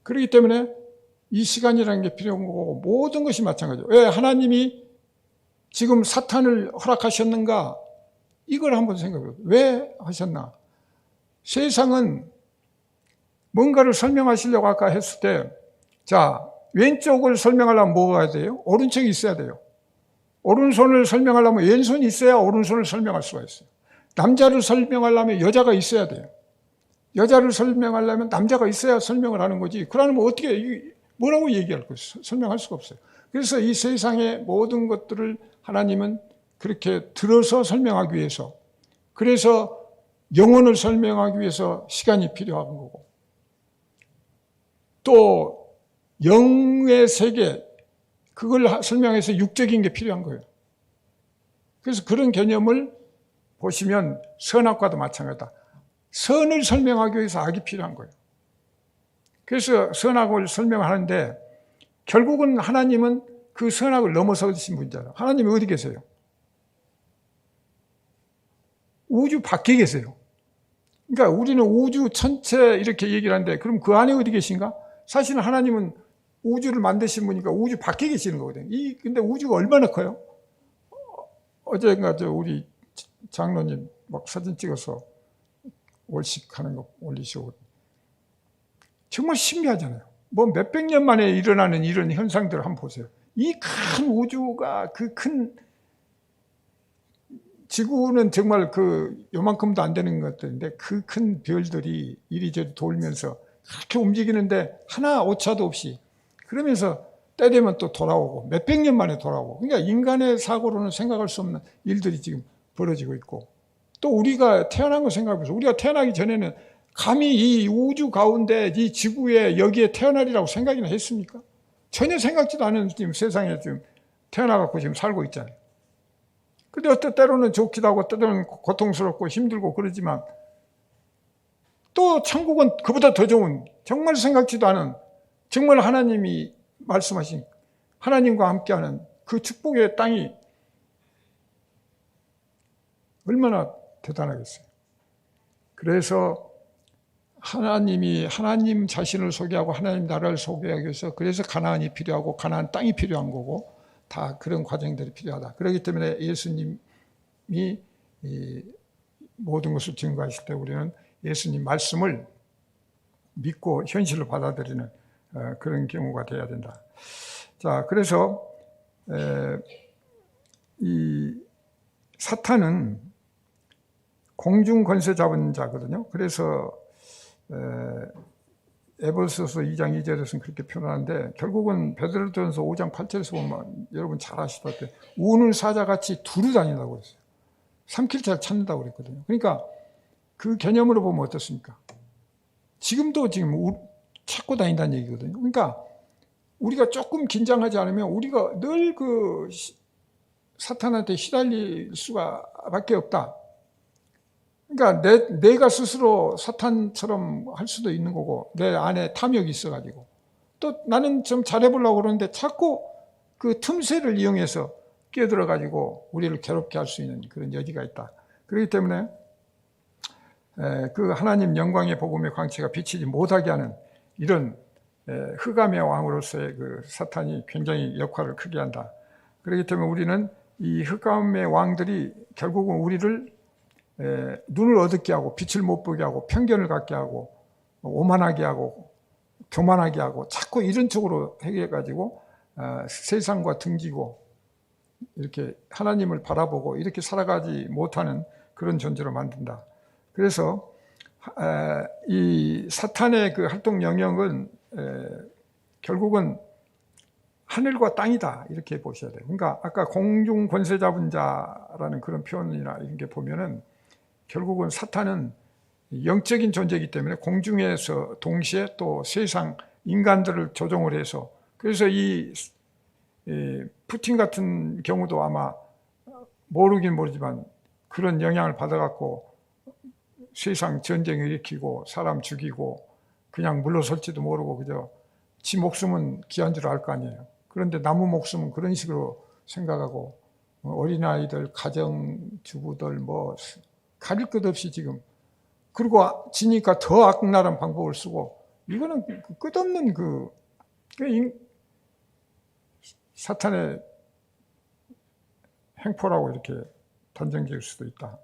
그렇기 때문에 이 시간이라는 게 필요한 거고 모든 것이 마찬가지예요. 왜 하나님이 지금 사탄을 허락하셨는가? 이걸 한번 생각해보세요. 왜 하셨나? 세상은 뭔가를 설명하시려고 아까 했을 때, 자, 왼쪽을 설명하려면 뭐가 해야 돼요? 오른쪽이 있어야 돼요. 오른손을 설명하려면 왼손이 있어야 오른손을 설명할 수가 있어요. 남자를 설명하려면 여자가 있어야 돼요. 여자를 설명하려면 남자가 있어야 설명을 하는 거지. 그러면 어떻게, 뭐라고 얘기할 거예요? 설명할 수가 없어요. 그래서 이 세상의 모든 것들을 하나님은 그렇게 들어서 설명하기 위해서, 그래서 영혼을 설명하기 위해서 시간이 필요한 거고, 또 영의 세계, 그걸 설명해서 육적인 게 필요한 거예요. 그래서 그런 개념을 보시면 선악과도 마찬가지다. 선을 설명하기 위해서 악이 필요한 거예요. 그래서 선악을 설명하는데 결국은 하나님은 그 선악을 넘어서신 분이잖아요. 하나님이 어디 계세요? 우주 밖에 계세요. 그러니까 우리는 우주 전체 이렇게 얘기를 하는데 그럼 그 안에 어디 계신가? 사실은 하나님은 우주를 만드신 분이니까 우주 밖에 계시는 거거든요. 근데 우주가 얼마나 커요? 어제가 우리 장로님 막 사진 찍어서 월식하는 거 올리시고 정말 신기하잖아요. 뭐 몇백 년 만에 일어나는 이런 현상들을 한번 보세요. 이 큰 우주가 그 큰 지구는 정말 그 요만큼도 안 되는 것들인데 그 큰 별들이 이리저리 돌면서 그렇게 움직이는데 하나 오차도 없이 그러면서 때 되면 또 돌아오고 몇백 년 만에 돌아오고 그러니까 인간의 사고로는 생각할 수 없는 일들이 지금 벌어지고 있고 또 우리가 태어난 거 생각해보세요. 우리가 태어나기 전에는 감히 이 우주 가운데 이 지구에 여기에 태어나리라고 생각이나 했습니까? 전혀 생각지도 않은 지금 세상에 지금 태어나갖고 지금 살고 있잖아요. 근데 어떤 때로는 좋기도 하고 때로는 고통스럽고 힘들고 그러지만 또 천국은 그보다 더 좋은 정말 생각지도 않은 정말 하나님이 말씀하신 하나님과 함께하는 그 축복의 땅이 얼마나 대단하겠어요. 그래서 하나님이 하나님 자신을 소개하고 하나님 나라를 소개하기 위해서 그래서 가나안이 필요하고 가나안 땅이 필요한 거고 다 그런 과정들이 필요하다. 그렇기 때문에 예수님이 모든 것을 증거하실 때 우리는 예수님 말씀을 믿고 현실로 받아들이는 그런 경우가 되어야 된다. 자, 그래서 이 사탄은 공중 권세 잡은 자거든요. 그래서 에베소서 2장 2절에서는 그렇게 표현하는데 결국은 베드로전서 5장 8절에서 보면 여러분 잘 아시다시피 우는 사자같이 두루 다닌다고 그랬어요. 삼킬 자를 찾는다고 그랬거든요. 그러니까 그 개념으로 보면 어떻습니까? 지금도 지금 찾고 다닌다는 얘기거든요. 그러니까 우리가 조금 긴장하지 않으면 우리가 늘 그 사탄한테 시달릴 수밖에 없다. 그러니까 내가 스스로 사탄처럼 할 수도 있는 거고 내 안에 탐욕이 있어가지고 또 나는 좀 잘해보려고 그러는데 자꾸 그 틈새를 이용해서 끼어들어가지고 우리를 괴롭게 할 수 있는 그런 여지가 있다. 그렇기 때문에 그 하나님 영광의 복음의 광채가 비치지 못하게 하는 이런 흑암의 왕으로서의 그 사탄이 굉장히 역할을 크게 한다. 그렇기 때문에 우리는 이 흑암의 왕들이 결국은 우리를 눈을 어둡게 하고 빛을 못 보게 하고 편견을 갖게 하고 오만하게 하고 교만하게 하고 자꾸 이런 쪽으로 해가지고 세상과 등지고 이렇게 하나님을 바라보고 이렇게 살아가지 못하는 그런 존재로 만든다. 그래서 이 사탄의 그 활동 영역은 결국은 하늘과 땅이다 이렇게 보셔야 돼요. 그러니까 아까 공중 권세 잡은 자라는 그런 표현이나 이런 게 보면은 결국은 사탄은 영적인 존재이기 때문에 공중에서 동시에 또 세상 인간들을 조종을 해서 그래서 이 푸틴 같은 경우도 아마 모르긴 모르지만 그런 영향을 받아갖고 세상 전쟁을 일으키고 사람 죽이고 그냥 물러설지도 모르고 그저 지 목숨은 귀한 줄 알 거 아니에요. 그런데 남의 목숨은 그런 식으로 생각하고 어린아이들, 가정주부들 뭐 가릴 것 없이 지금 그리고 지니까 더 악랄한 방법을 쓰고 이거는 끝없는 그 사탄의 행포라고 이렇게 단정 지을 수도 있다.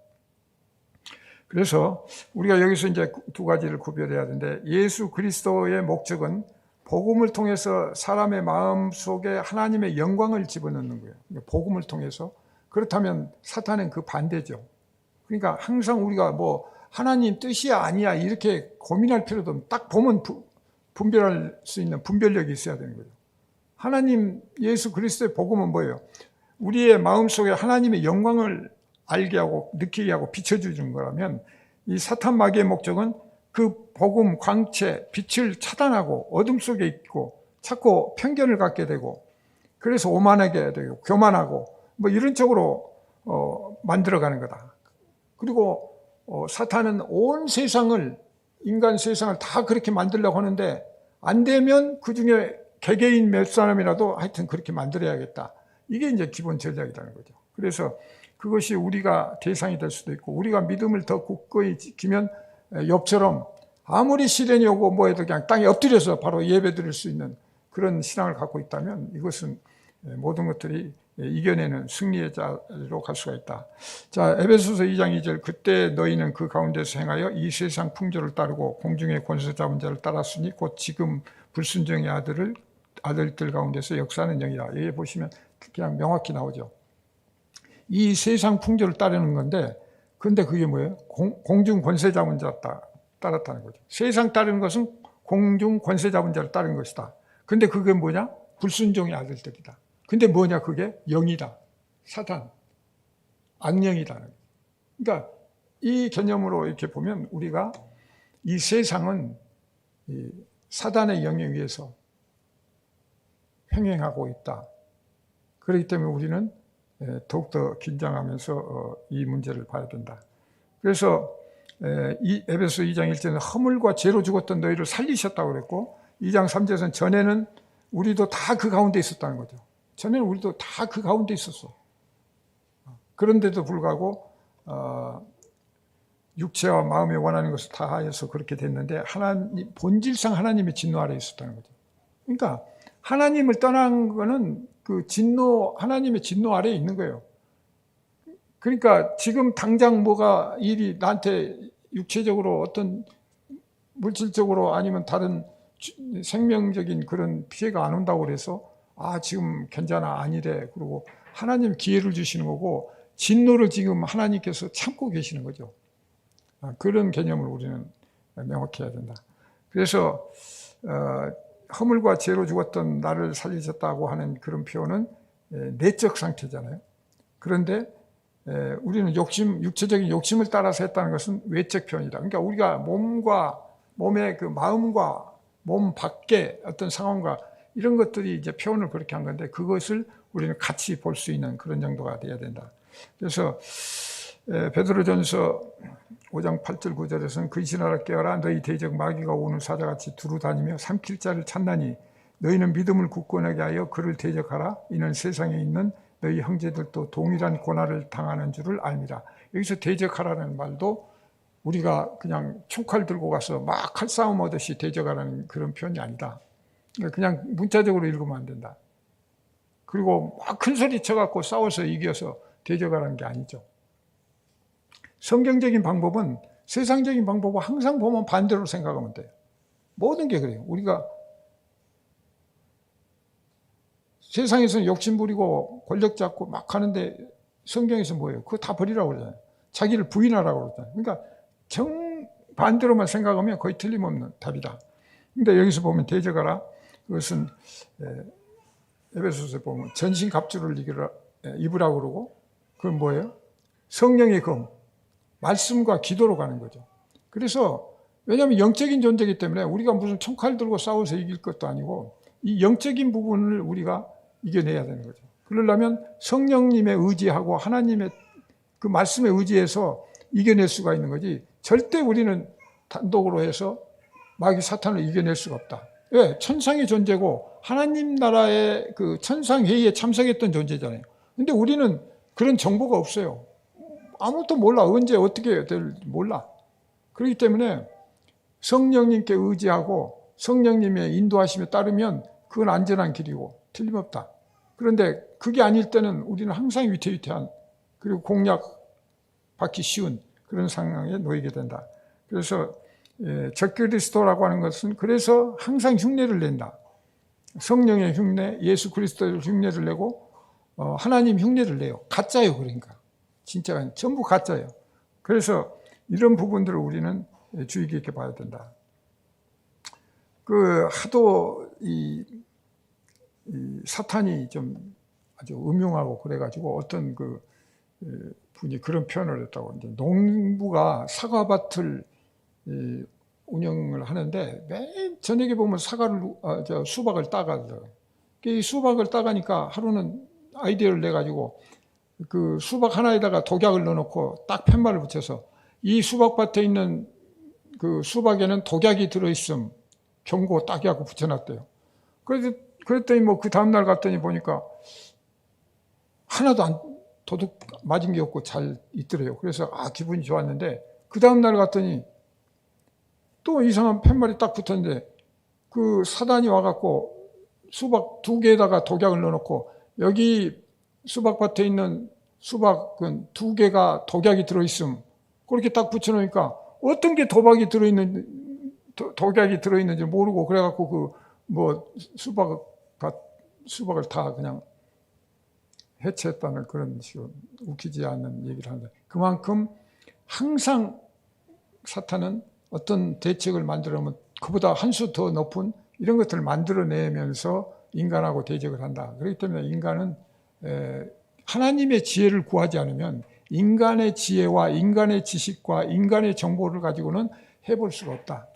그래서 우리가 여기서 이제 두 가지를 구별해야 되는데 예수 그리스도의 목적은 복음을 통해서 사람의 마음 속에 하나님의 영광을 집어넣는 거예요. 복음을 통해서. 그렇다면 사탄은 그 반대죠. 그러니까 항상 우리가 뭐 하나님 뜻이야 아니야 이렇게 고민할 필요도 없고 딱 보면 분별할 수 있는 분별력이 있어야 되는 거죠. 하나님 예수 그리스도의 복음은 뭐예요? 우리의 마음속에 하나님의 영광을 알게 하고 느끼게 하고 비춰주는 거라면 이 사탄 마귀의 목적은 그 복음 광채 빛을 차단하고 어둠 속에 있고 자꾸 편견을 갖게 되고 그래서 오만하게 되고 교만하고 뭐 이런 쪽으로 만들어가는 거다. 그리고 사탄은 온 세상을 인간 세상을 다 그렇게 만들려고 하는데 안 되면 그 중에 개개인 몇 사람이라도 하여튼 그렇게 만들어야겠다. 이게 이제 기본 전략이라는 거죠. 그래서 그것이 우리가 대상이 될 수도 있고 우리가 믿음을 더 굳건히 지키면 욥처럼 아무리 시련이 오고 뭐 해도 그냥 땅에 엎드려서 바로 예배 드릴 수 있는 그런 신앙을 갖고 있다면 이것은 모든 것들이 이겨내는 승리의 자리로 갈 수가 있다. 자, 에베소서 2장 2절 그때 너희는 그 가운데서 행하여 이 세상 풍조를 따르고 공중의 권세 잡은 자를 따랐으니 곧 지금 불순종의 아들들 가운데서 역사하는 영이라. 여기 보시면 그냥 명확히 나오죠. 이 세상 풍조를 따르는 건데, 근데 그게 뭐예요? 공중 권세 잡은 자 따랐다는 거죠. 세상 따르는 것은 공중 권세 잡은 자를 따르는 것이다. 근데 그게 뭐냐? 불순종의 아들들이다. 근데 뭐냐? 그게 영이다. 사탄, 악령이다. 그러니까 이 개념으로 이렇게 보면 우리가 이 세상은 이 사단의 영에 의해서 횡행하고 있다. 그렇기 때문에 우리는 더욱더 긴장하면서 이 문제를 봐야 된다. 그래서 이 에베소 2장 1절에는 허물과 죄로 죽었던 너희를 살리셨다고 그랬고, 2장 3절에서는 전에는 우리도 다 그 가운데 있었다는 거죠. 전에는 우리도 다 그 가운데 있었어. 그런데도 불구하고 육체와 마음에 원하는 것을 다 하여서 그렇게 됐는데, 본질상 하나님의 진노 아래에 있었다는 거죠. 그러니까 하나님을 떠난 거는 그 하나님의 진노 아래에 있는 거예요. 그러니까 지금 당장 뭐가 일이 나한테 육체적으로 어떤 물질적으로 아니면 다른 생명적인 그런 피해가 안 온다고 그래서 지금 괜찮아, 아니래. 그리고 하나님 기회를 주시는 거고, 진노를 지금 하나님께서 참고 계시는 거죠. 그런 개념을 우리는 명확히 해야 된다. 그래서 허물과 죄로 죽었던 나를 살리셨다고 하는 그런 표현은 내적 상태잖아요. 그런데 우리는 육체적인 욕심을 따라서 했다는 것은 외적 표현이다. 그러니까 우리가 몸의 그 마음과 몸 밖의 어떤 상황과 이런 것들이 이제 표현을 그렇게 한 건데, 그것을 우리는 같이 볼 수 있는 그런 정도가 돼야 된다. 그래서 베드로전서 5장 8절 9절에서는 근신하라 깨어라 너희 대적 마귀가 오는 사자같이 두루 다니며 삼킬 자를 찾나니 너희는 믿음을 굳건하게 하여 그를 대적하라. 이는 세상에 있는 너희 형제들도 동일한 고난을 당하는 줄을 알미라. 여기서 대적하라는 말도 우리가 그냥 총칼 들고 가서 막 칼싸움 하듯이 대적하라는 그런 표현이 아니다. 그냥 문자적으로 읽으면 안 된다. 그리고 막 큰 소리 쳐갖고 싸워서 이겨서 대적하라는 게 아니죠. 성경적인 방법은 세상적인 방법과 항상 보면 반대로 생각하면 돼요. 모든 게 그래요. 우리가 세상에서는 욕심 부리고 권력 잡고 막 하는데, 성경에서 뭐예요? 그거 다 버리라고 그러잖아요. 자기를 부인하라고 그러잖아요. 그러니까 정반대로만 생각하면 거의 틀림없는 답이다. 근데 여기서 보면 대적하라, 그것은 에베소서에 보면 전신갑주를 입으라고 그러고, 그건 뭐예요? 성령의 검, 말씀과 기도로 가는 거죠. 그래서 왜냐하면 영적인 존재이기 때문에 우리가 무슨 총칼 들고 싸워서 이길 것도 아니고, 이 영적인 부분을 우리가 이겨내야 되는 거죠. 그러려면 성령님의 의지하고 하나님의 그 말씀에 의지해서 이겨낼 수가 있는 거지, 절대 우리는 단독으로 해서 마귀 사탄을 이겨낼 수가 없다. 왜? 천상의 존재고 하나님 나라의 그 천상회의에 참석했던 존재잖아요. 근데 우리는 그런 정보가 없어요. 아무것도 몰라. 언제 어떻게 될지 몰라. 그렇기 때문에 성령님께 의지하고 성령님의 인도하심에 따르면 그건 안전한 길이고 틀림없다. 그런데 그게 아닐 때는 우리는 항상 위태위태한, 그리고 공략받기 쉬운 그런 상황에 놓이게 된다. 그래서 적그리스도라고 하는 것은 그래서 항상 흉내를 낸다. 성령의 흉내, 예수 그리스도의 흉내를 내고 하나님 흉내를 내요. 가짜예요. 그러니까 진짜가 전부 가짜예요. 그래서 이런 부분들을 우리는 주의 깊게 봐야 된다. 하도 이 사탄이 좀 아주 음흉하고 그래가지고 어떤 분이 그런 표현을 했다고. 이제 농부가 사과밭을 운영을 하는데 맨 저녁에 보면 수박을 따가더라고요. 이 수박을 따가니까 하루는 아이디어를 내가지고 그 수박 하나에다가 독약을 넣어놓고 딱 팻말을 붙여서 이 수박밭에 있는 그 수박에는 독약이 들어있음 경고 딱 해갖고 붙여놨대요. 그랬더니 뭐 그 다음날 갔더니 보니까 하나도 도둑 맞은 게 없고 잘 있더래요. 그래서 기분이 좋았는데, 그 다음날 갔더니 또 이상한 팻말이 딱 붙었는데, 그 사단이 와갖고 수박 2개에다가 독약을 넣어놓고 여기 수박밭에 있는 수박은 2개가 독약이 들어있음 그렇게 딱 붙여놓으니까 어떤 게 독약이 들어있는지 모르고, 그래갖고 뭐 수박을 다 그냥 해체했다는 그런 식으로 웃기지 않는 얘기를 하는데, 그만큼 항상 사탄은 어떤 대책을 만들어면 그보다 한 수 더 높은 이런 것들을 만들어내면서 인간하고 대적을 한다. 그렇기 때문에 인간은 하나님의 지혜를 구하지 않으면 인간의 지혜와 인간의 지식과 인간의 정보를 가지고는 해볼 수가 없다.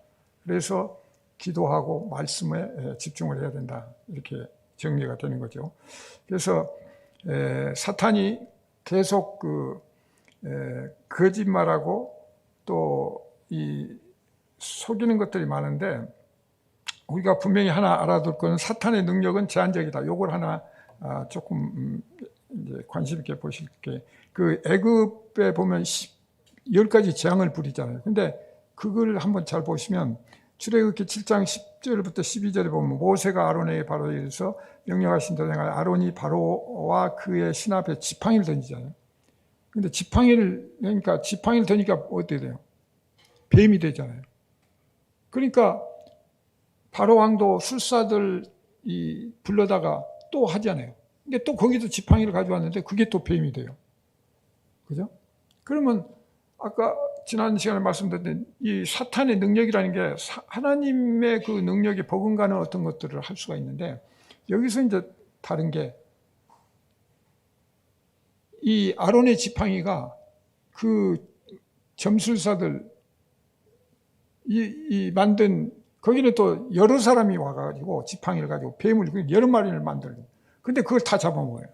그래서 기도하고 말씀에 집중을 해야 된다. 이렇게 정리가 되는 거죠. 그래서 사탄이 계속 거짓말하고 또 이 속이는 것들이 많은데, 우리가 분명히 하나 알아둘 것은 사탄의 능력은 제한적이다. 요걸 하나 조금 이제 관심 있게 보실게. 그 애굽에 보면 10가지 재앙을 부리잖아요. 근데 그걸 한번 잘 보시면 출애굽기 7장 10절부터 12절에 보면 모세가 아론에게 바로 이르서 명령하신 대로 행하여 아론이 바로와 그의 신 앞에 지팡이를 던지잖아요. 근데 지팡이를 던지니까 어떻게 돼요? 뱀이 되잖아요. 그러니까 바로 왕도 술사들 불러다가 또 하잖아요. 근데 또 거기도 지팡이를 가져왔는데 그게 또 뱀이 돼요. 그죠? 그러면 아까 지난 시간에 말씀드렸던 이 사탄의 능력이라는 게 하나님의 그 능력에 버금가는 어떤 것들을 할 수가 있는데, 여기서 이제 다른 게 이 아론의 지팡이가 그 점술사들 만든, 거기는 또 여러 사람이 와가지고 지팡이를 가지고 뱀을 여러 마리를 만들고, 근데 그걸 다 잡아먹어요.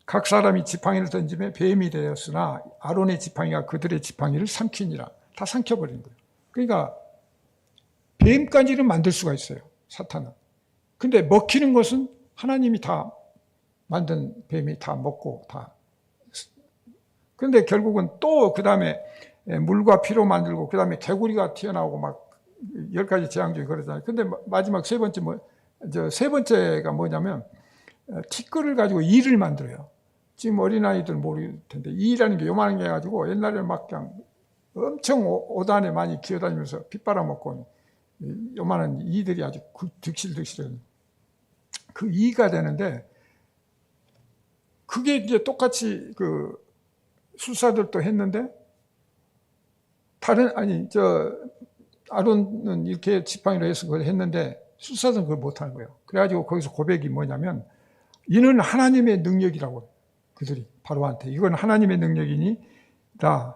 각 사람이 지팡이를 던지며 뱀이 되었으나 아론의 지팡이가 그들의 지팡이를 삼키니라. 다 삼켜버린 거예요. 그러니까 뱀까지는 만들 수가 있어요, 사탄은. 근데 먹히는 것은 하나님이 다 만든 뱀이 다 먹고 다. 근데 결국은 또 그 다음에 물과 피로 만들고 그 다음에 개구리가 튀어나오고 막 10가지 재앙 중에 그러잖아요. 근데 마지막 세 번째가 뭐냐면 티끌을 가지고 이를 만들어요. 지금 어린아이들 모를 텐데 이라는 게 요만한 게 해가지고 옛날에 막 그냥 엄청 오단에 많이 기어다니면서 피 빨아먹고 요만한 이들이 아주 득실득실해요. 그 이가 되는데, 그게 이제 똑같이 그 술사들도 했는데 아론은 이렇게 지팡이로 해서 그걸 했는데 술사들은 그걸 못하는 거예요. 그래가지고 거기서 고백이 뭐냐면 이는 하나님의 능력이라고, 그들이 바로한테 이건 하나님의 능력이니라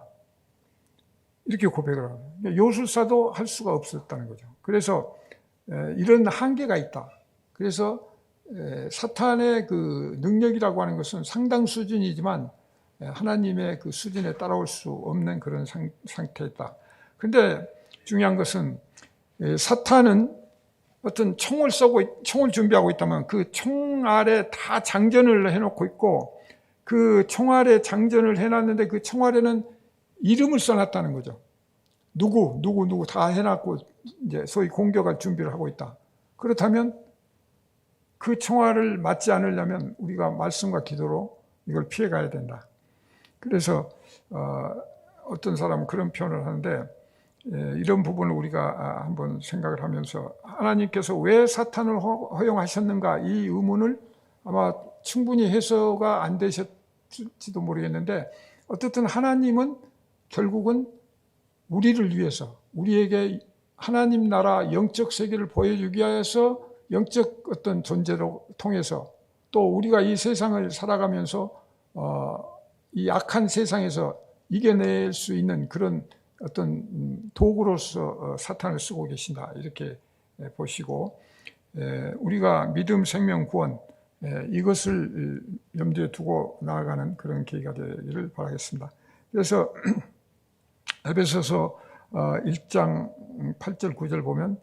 이렇게 고백을 하고, 요술사도 할 수가 없었다는 거죠. 그래서 이런 한계가 있다. 그래서 사탄의 그 능력이라고 하는 것은 상당 수준이지만 하나님의 그 수준에 따라올 수 없는 그런 상태였다. 그런데 중요한 것은 사탄은 어떤 총을 준비하고 있다면 그 총 아래 다 장전을 해놓고 있고, 그 총 아래 장전을 해놨는데 그 총 아래는 이름을 써놨다는 거죠. 누구 다 해놨고 이제 소위 공격할 준비를 하고 있다. 그렇다면 그 총알을 맞지 않으려면 우리가 말씀과 기도로 이걸 피해가야 된다. 그래서 어떤 사람은 그런 표현을 하는데, 이런 부분을 우리가 한번 생각을 하면서 하나님께서 왜 사탄을 허용하셨는가, 이 의문을 아마 충분히 해소가 안 되셨지도 모르겠는데, 어쨌든 하나님은 결국은 우리를 위해서, 우리에게 하나님 나라 영적 세계를 보여주기 위해서 영적 어떤 존재로 통해서, 또 우리가 이 세상을 살아가면서 이 악한 세상에서 이겨낼 수 있는 그런 어떤 도구로서 사탄을 쓰고 계신다, 이렇게 보시고, 우리가 믿음, 생명, 구원, 이것을 염두에 두고 나아가는 그런 계기가 되기를 바라겠습니다. 그래서 에베소서 1장 8절 9절 보면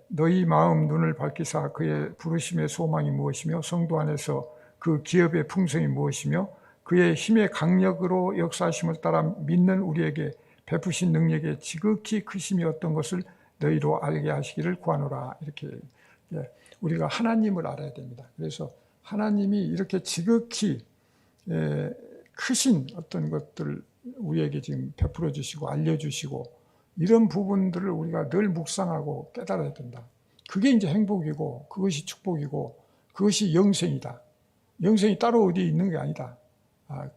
너희 마음 눈을 밝히사 그의 부르심의 소망이 무엇이며 성도 안에서 그 기업의 풍성이 무엇이며 그의 힘의 강력으로 역사하심을 따라 믿는 우리에게 베푸신 능력의 지극히 크심이 어떤 것을 너희로 알게 하시기를 구하노라. 이렇게 우리가 하나님을 알아야 됩니다. 그래서 하나님이 이렇게 지극히 크신 어떤 것들을 우리에게 지금 베풀어 주시고 알려주시고 이런 부분들을 우리가 늘 묵상하고 깨달아야 된다. 그게 이제 행복이고 그것이 축복이고 그것이 영생이다. 영생이 따로 어디 있는 게 아니다.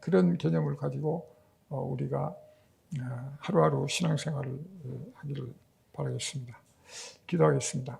그런 개념을 가지고 우리가 하루하루 신앙생활을 하기를 바라겠습니다. 기도하겠습니다.